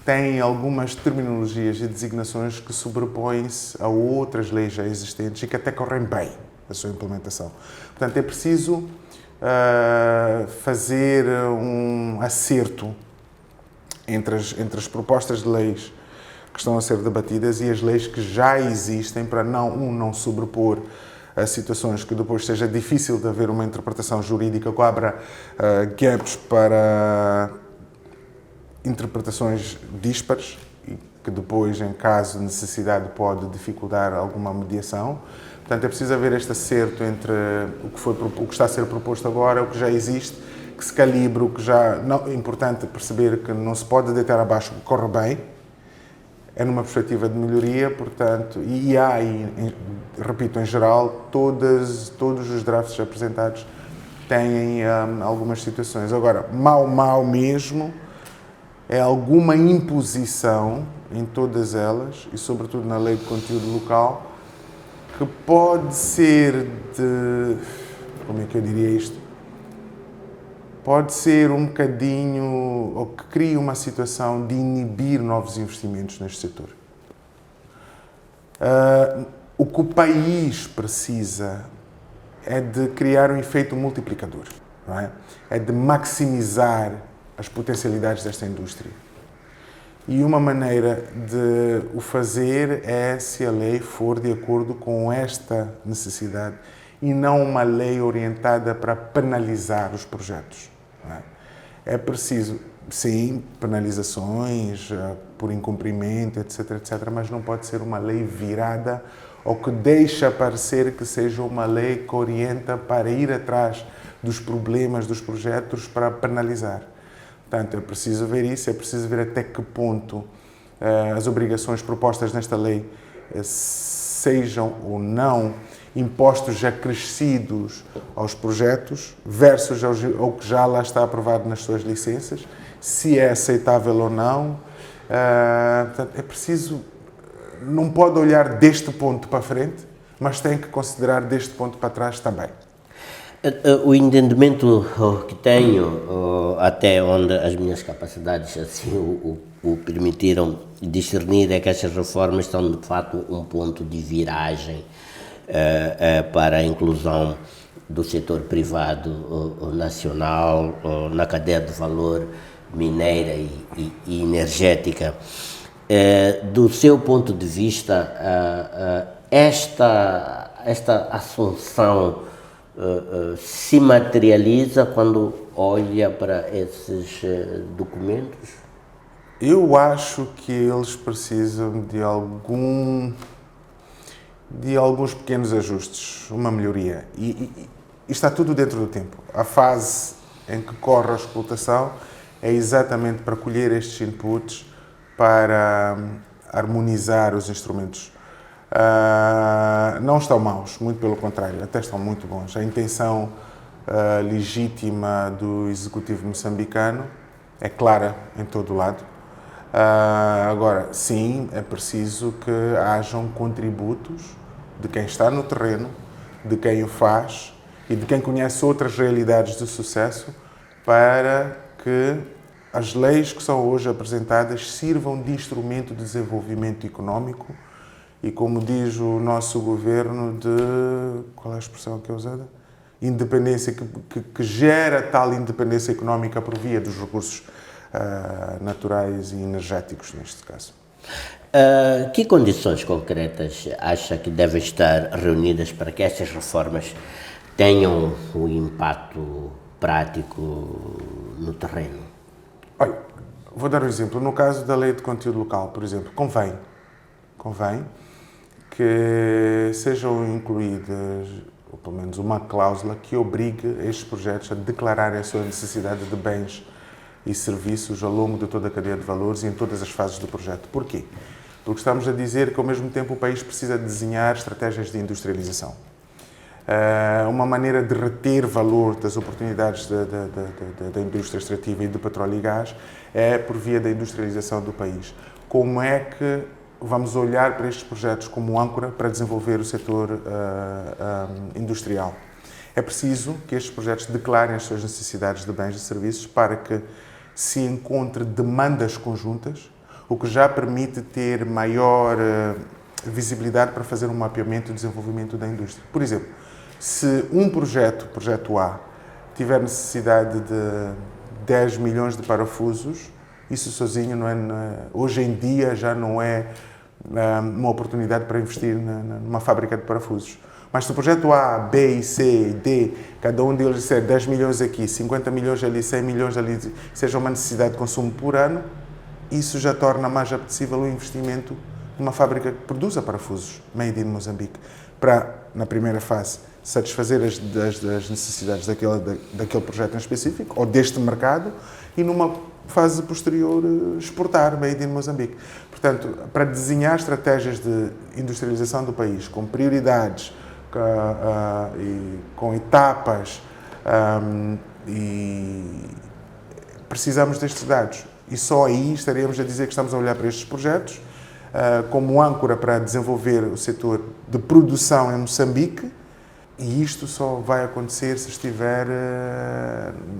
têm algumas terminologias e designações que sobrepõem-se a outras leis já existentes e que até correm bem a sua implementação. Portanto, é preciso fazer um acerto entre as propostas de leis que estão a ser debatidas e as leis que já existem para não sobrepor a situações que depois seja difícil de haver uma interpretação jurídica que abra gaps para interpretações díspares e que depois, em caso de necessidade, pode dificultar alguma mediação. Portanto, é preciso haver este acerto entre o que está a ser proposto agora, o que já existe, que se calibre, o que já... Não, é importante perceber que não se pode deitar abaixo o que corre bem, é numa perspectiva de melhoria, portanto, e há, repito, em geral, todos os drafts apresentados têm algumas situações. Agora, mal mesmo, é alguma imposição em todas elas, e sobretudo na lei de conteúdo local, que pode ser de... Como é que eu diria isto? Pode ser um bocadinho, ou que cria uma situação de inibir novos investimentos neste setor. O que o país precisa é de criar um efeito multiplicador, não é? É de maximizar as potencialidades desta indústria. E uma maneira de o fazer é se a lei for de acordo com esta necessidade e não uma lei orientada para penalizar os projetos. É preciso, sim, penalizações por incumprimento, etc., mas não pode ser uma lei virada ou que deixa parecer que seja uma lei que orienta para ir atrás dos problemas dos projetos para penalizar. Portanto, é preciso ver isso, é preciso ver até que ponto as obrigações propostas nesta lei sejam ou não impostos acrescidos aos projetos versus ao que já lá está aprovado nas suas licenças, se é aceitável ou não. Portanto, é preciso, não pode olhar deste ponto para frente, mas tem que considerar deste ponto para trás também. O entendimento que tenho, até onde as minhas capacidades assim o permitiram discernir, é que estas reformas são de fato um ponto de viragem para a inclusão do setor privado nacional na cadeia de valor mineira e energética. Do seu ponto de vista, esta assunção se materializa quando olha para esses documentos? Eu acho que eles precisam de alguns pequenos ajustes, uma melhoria. E está tudo dentro do tempo. A fase em que corre a explotação é exatamente para colher estes inputs, para harmonizar os instrumentos. Não estão maus, muito pelo contrário, até estão muito bons. A intenção legítima do Executivo moçambicano é clara em todo o lado. Agora, sim, é preciso que hajam contributos de quem está no terreno, de quem o faz e de quem conhece outras realidades de sucesso para que as leis que são hoje apresentadas sirvam de instrumento de desenvolvimento económico e, como diz o nosso governo, qual é a expressão que é usada? independência, que gera tal independência económica por via dos recursos naturais e energéticos, neste caso. Que condições concretas acha que devem estar reunidas para que estas reformas tenham um impacto prático no terreno? Olha, vou dar um exemplo. No caso da lei de conteúdo local, por exemplo, convém que sejam incluídas, ou pelo menos uma cláusula que obrigue estes projetos a declararem a sua necessidade de bens e serviços ao longo de toda a cadeia de valores e em todas as fases do projeto. Porquê? Porque estamos a dizer que, ao mesmo tempo, o país precisa desenhar estratégias de industrialização. Uma maneira de reter valor das oportunidades da indústria extrativa e do petróleo e gás é por via da industrialização do país. Como é que vamos olhar para estes projetos como âncora para desenvolver o setor industrial? É preciso que estes projetos declarem as suas necessidades de bens e serviços para que se encontre demandas conjuntas, o que já permite ter maior visibilidade para fazer um mapeamento e desenvolvimento da indústria. Por exemplo, se um projeto A, tiver necessidade de 10 milhões de parafusos, isso sozinho hoje em dia já não é uma oportunidade para investir numa fábrica de parafusos. Mas se o projeto A, B, C, D, cada um deles disser 10 milhões aqui, 50 milhões ali, 100 milhões ali, seja uma necessidade de consumo por ano, isso já torna mais apetecível o investimento numa fábrica que produza parafusos, made in Moçambique, para, na primeira fase, satisfazer as necessidades daquele projeto em específico, ou deste mercado, e numa fase posterior exportar made in Moçambique. Portanto, para desenhar estratégias de industrialização do país, com prioridades, e com etapas, e precisamos destes dados. E só aí estaremos a dizer que estamos a olhar para estes projetos como âncora para desenvolver o setor de produção em Moçambique, e isto só vai acontecer se estiver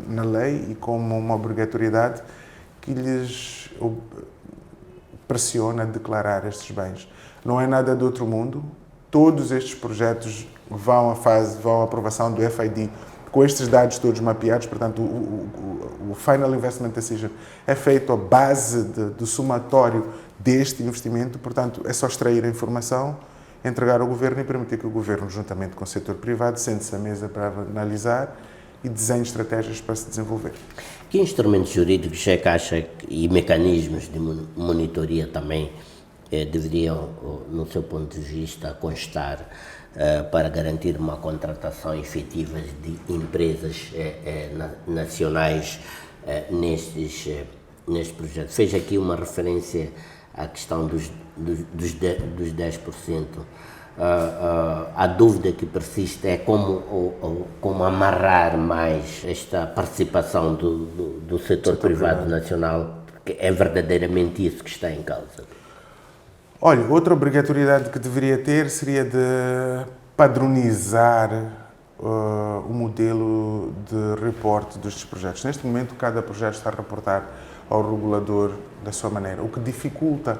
na lei e como uma obrigatoriedade que lhes pressiona a declarar estes bens. Não é nada do outro mundo. Todos estes projetos vão à aprovação do FID com estes dados todos mapeados, portanto, o Final Investment Decision é feito à base do somatório deste investimento, portanto, é só extrair a informação, entregar ao Governo e permitir que o Governo, juntamente com o setor privado, sente-se à mesa para analisar e desenhe estratégias para se desenvolver. Que instrumentos jurídicos é que acha e mecanismos de monitoria também deveriam, no seu ponto de vista, constar para garantir uma contratação efetiva de empresas nacionais nestes projetos? Fez aqui uma referência à questão dos 10%. A dúvida que persiste é como amarrar mais esta participação do setor privado nacional, porque é verdadeiramente isso que está em causa. Olha, outra obrigatoriedade que deveria ter seria de padronizar o modelo de reporte destes projetos. Neste momento, cada projeto está a reportar ao regulador da sua maneira, o que dificulta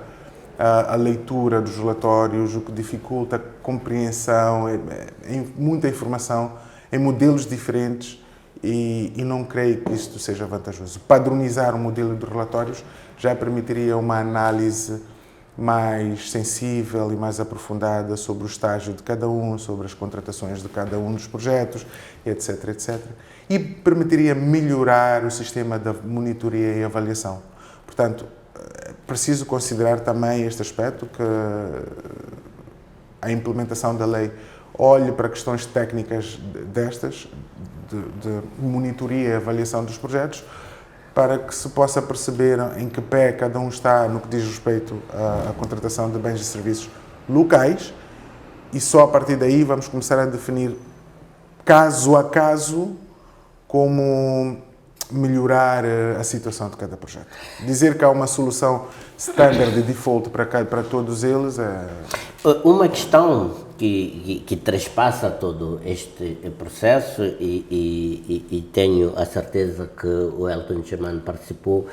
a leitura dos relatórios, o que dificulta a compreensão, muita informação em modelos diferentes, e não creio que isto seja vantajoso. Padronizar o modelo de relatórios já permitiria uma análise mais sensível e mais aprofundada sobre o estágio de cada um, sobre as contratações de cada um dos projetos, etc, etc. E permitiria melhorar o sistema da monitoria e avaliação. Portanto, é preciso considerar também este aspecto, que a implementação da lei olhe para questões técnicas destas, de monitoria e avaliação dos projetos, para que se possa perceber em que pé cada um está no que diz respeito à contratação de bens e serviços locais, e só a partir daí vamos começar a definir, caso a caso, como melhorar a situação de cada projeto. Dizer que há uma solução standard de default para todos eles é... Uma questão que transpassa todo este processo, e tenho a certeza que o Elton Germano participou,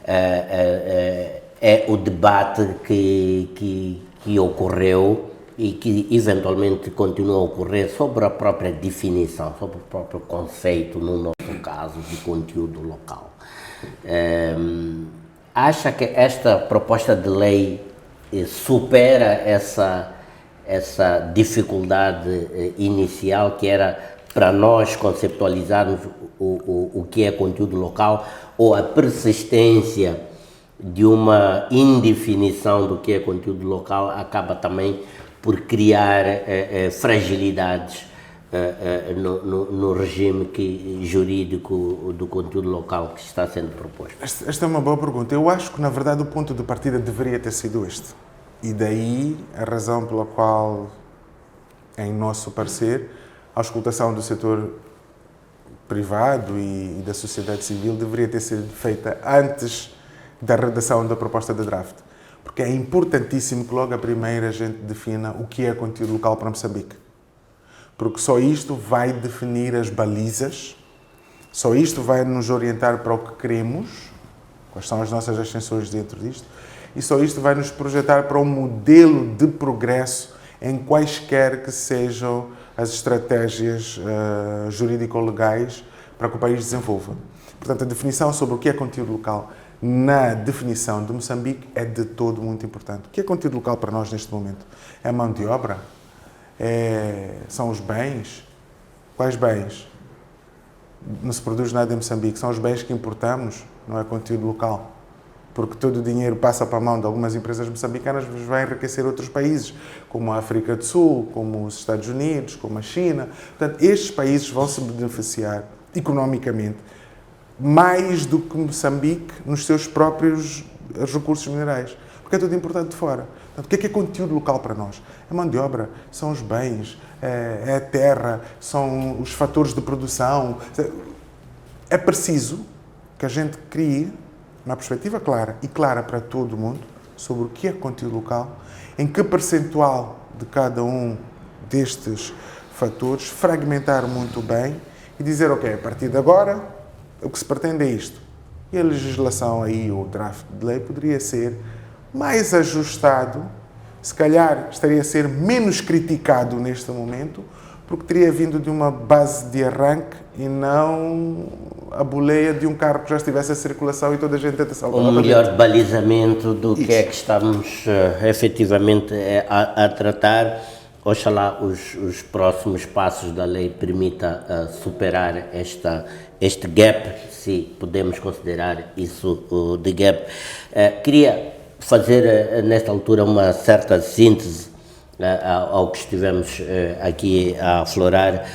é o debate que ocorreu e que eventualmente continua a ocorrer sobre a própria definição, sobre o próprio conceito, no nosso caso, de conteúdo local. Acha que esta proposta de lei supera essa dificuldade inicial que era para nós conceptualizarmos o que é conteúdo local, ou a persistência de uma indefinição do que é conteúdo local acaba também por criar fragilidades no regime jurídico do conteúdo local que está sendo proposto? Esta é uma boa pergunta. Eu acho que, na verdade, o ponto de partida deveria ter sido este. E daí a razão pela qual, em nosso parecer, a auscultação do setor privado e da sociedade civil deveria ter sido feita antes da redação da proposta de draft. Porque é importantíssimo que logo a primeira a gente defina o que é conteúdo local para Moçambique. Porque só isto vai definir as balizas, só isto vai nos orientar para o que queremos, quais são as nossas ascensões dentro disto, e só isto vai nos projetar para um modelo de progresso em quaisquer que sejam as estratégias jurídico-legais para que o país desenvolva. Portanto, a definição sobre o que é conteúdo local na definição de Moçambique é de todo muito importante. O que é conteúdo local para nós neste momento? É a mão de obra? São os bens? Quais bens? Não se produz nada em Moçambique. São os bens que importamos, não é conteúdo local. Porque todo o dinheiro passa para a mão de algumas empresas moçambicanas, mas vai enriquecer outros países, como a África do Sul, como os Estados Unidos, como a China. Portanto, estes países vão se beneficiar economicamente mais do que Moçambique nos seus próprios recursos minerais, porque é tudo importante de fora. Portanto, o que é conteúdo local para nós? É mão de obra, são os bens, é a terra, são os fatores de produção. É preciso que a gente crie uma perspectiva clara e clara para todo o mundo sobre o que é conteúdo local, em que percentual de cada um destes fatores, fragmentar muito bem e dizer, ok, a partir de agora, o que se pretende é isto. E a legislação aí, o draft de lei, poderia ser mais ajustado, se calhar estaria a ser menos criticado neste momento, porque teria vindo de uma base de arranque e não a boleia de um carro que já estivesse em circulação e toda a gente tenta salvar. Um melhor balizamento do que é que estamos efetivamente a tratar. Oxalá os próximos passos da lei permita superar este gap, se podemos considerar isso de gap. Queria fazer nesta altura uma certa síntese ao que estivemos aqui a aflorar.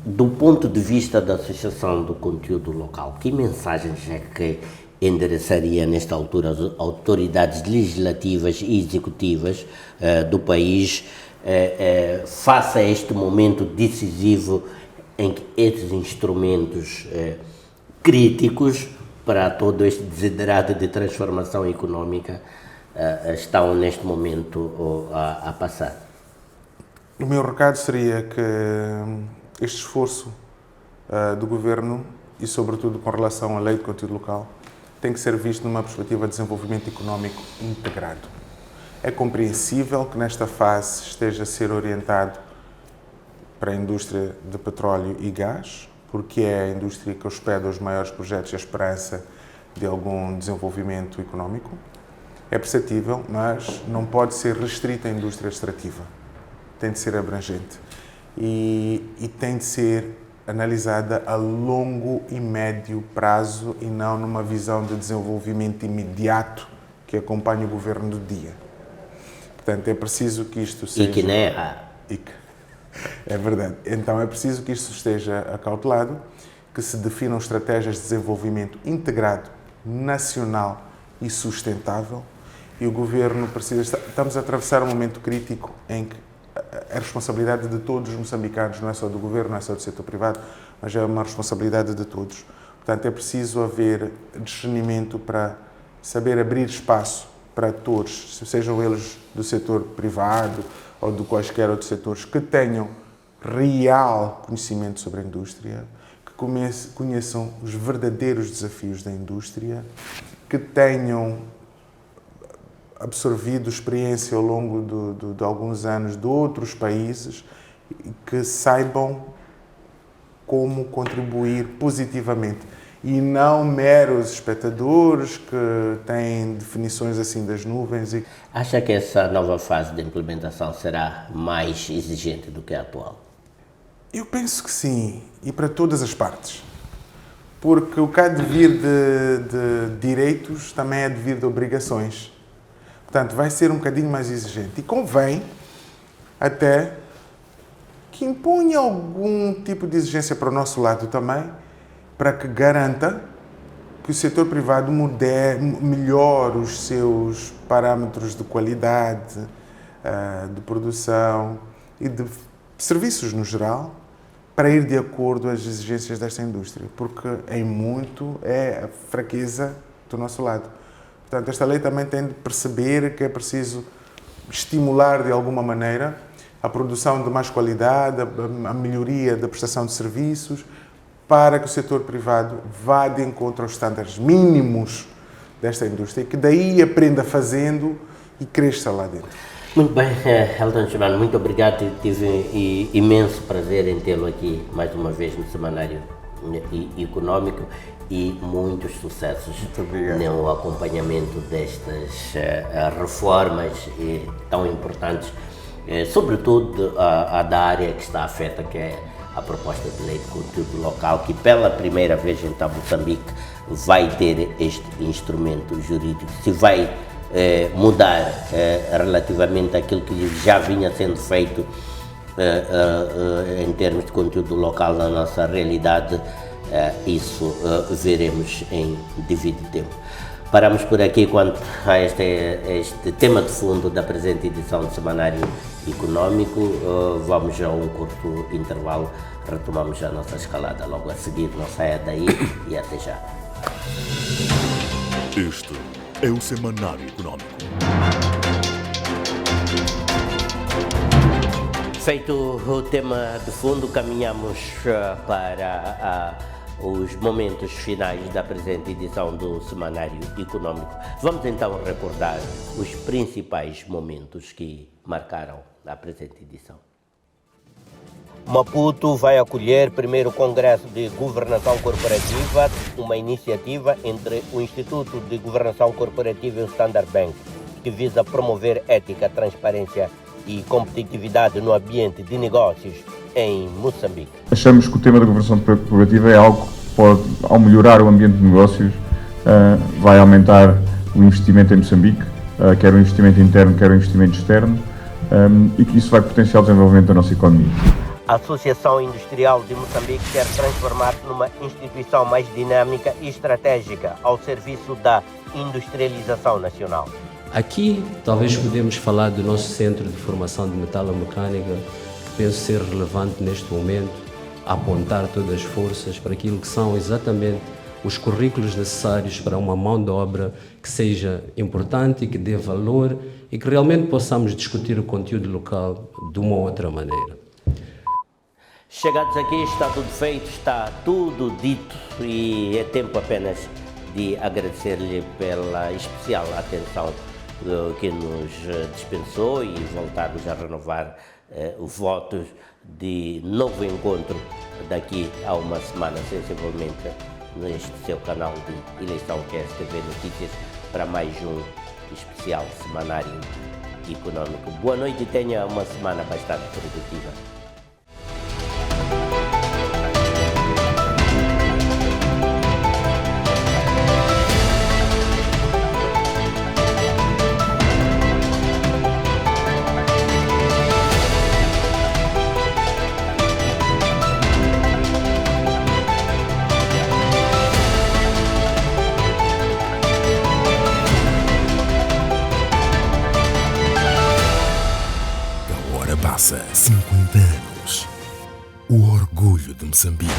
Do ponto de vista da Associação do Conteúdo Local, que mensagens é que endereçaria nesta altura as autoridades legislativas e executivas do país face a este momento decisivo em que esses instrumentos críticos para todo este desiderado de transformação económica estão neste momento a passar? O meu recado seria que este esforço do Governo, e sobretudo com relação à Lei de Conteúdo Local, tem que ser visto numa perspectiva de desenvolvimento económico integrado. É compreensível que nesta fase esteja a ser orientado para a indústria de petróleo e gás, porque é a indústria que hospeda os maiores projetos e a esperança de algum desenvolvimento económico. É perceptível, mas não pode ser restrita à indústria extrativa. Tem de ser abrangente e tem de ser analisada a longo e médio prazo e não numa visão de desenvolvimento imediato que acompanha o governo do dia. Portanto, é preciso que isto seja... E que não é raro. É verdade. Então, é preciso que isto esteja acautelado, que se definam estratégias de desenvolvimento integrado, nacional e sustentável. E o governo precisa... Estamos a atravessar um momento crítico em que a responsabilidade de todos os moçambicanos, não é só do governo, não é só do setor privado, mas é uma responsabilidade de todos. Portanto, é preciso haver discernimento para saber abrir espaço para todos, sejam eles do setor privado ou de quaisquer outros setores, que tenham real conhecimento sobre a indústria, que conheçam os verdadeiros desafios da indústria, que tenham absorvido experiência ao longo de alguns anos de outros países que saibam como contribuir positivamente e não meros espectadores que têm definições assim das nuvens. Acha que essa nova fase de implementação será mais exigente do que a atual? Eu penso que sim, e para todas as partes. Porque o que há de vir de direitos também é de vir de obrigações. Portanto, vai ser um bocadinho mais exigente. E convém até que imponha algum tipo de exigência para o nosso lado também, para que garanta que o setor privado melhore os seus parâmetros de qualidade, de produção e de serviços no geral, para ir de acordo às exigências desta indústria, porque em muito é a fraqueza do nosso lado. Portanto, esta lei também tem de perceber que é preciso estimular de alguma maneira a produção de mais qualidade, a melhoria da prestação de serviços, para que o setor privado vá de encontro aos estándares mínimos desta indústria e que daí aprenda fazendo e cresça lá dentro. Muito bem, Elton Germano, muito obrigado. Tive imenso prazer em tê-lo aqui mais uma vez no Semanário Econômico e muitos sucessos no acompanhamento destas reformas tão importantes, sobretudo a da área que está afeta, que é a proposta de lei de conteúdo local, que pela primeira vez em Moçambique vai ter este instrumento jurídico. Se vai mudar relativamente àquilo que já vinha sendo feito em termos de conteúdo local na nossa realidade, isso veremos em devido tempo. Paramos por aqui quanto a este tema de fundo da presente edição do Semanário Econômico. Vamos a um curto intervalo, retomamos a nossa escalada logo a seguir. Não saia daí e até já. Este é o Semanário Econômico. Feito o tema de fundo, caminhamos para os momentos finais da presente edição do Semanário Econômico. Vamos então recordar os principais momentos que marcaram a presente edição. Maputo vai acolher o primeiro Congresso de Governação Corporativa, uma iniciativa entre o Instituto de Governação Corporativa e o Standard Bank, que visa promover ética, transparência e competitividade no ambiente de negócios em Moçambique. Achamos que o tema da governação corporativa é algo que pode, ao melhorar o ambiente de negócios, vai aumentar o investimento em Moçambique, quer o investimento interno, quer o investimento externo, e que isso vai potenciar o desenvolvimento da nossa economia. A Associação Industrial de Moçambique quer transformar-se numa instituição mais dinâmica e estratégica ao serviço da industrialização nacional. Aqui, talvez podemos falar do nosso Centro de Formação de Metalomecânica, que penso ser relevante neste momento, apontar todas as forças para aquilo que são exatamente os currículos necessários para uma mão de obra que seja importante e que dê valor e que realmente possamos discutir o conteúdo local de uma outra maneira. Chegados aqui, está tudo feito, está tudo dito e é tempo apenas de agradecer-lhe pela especial atenção que nos dispensou e voltarmos a renovar votos de novo encontro daqui a uma semana, sensivelmente, neste seu canal de eleição, que é STV Notícias, para mais um especial Semanário Econômico. Boa noite e tenha uma semana bastante produtiva. Passa 50 anos. O orgulho de Moçambique.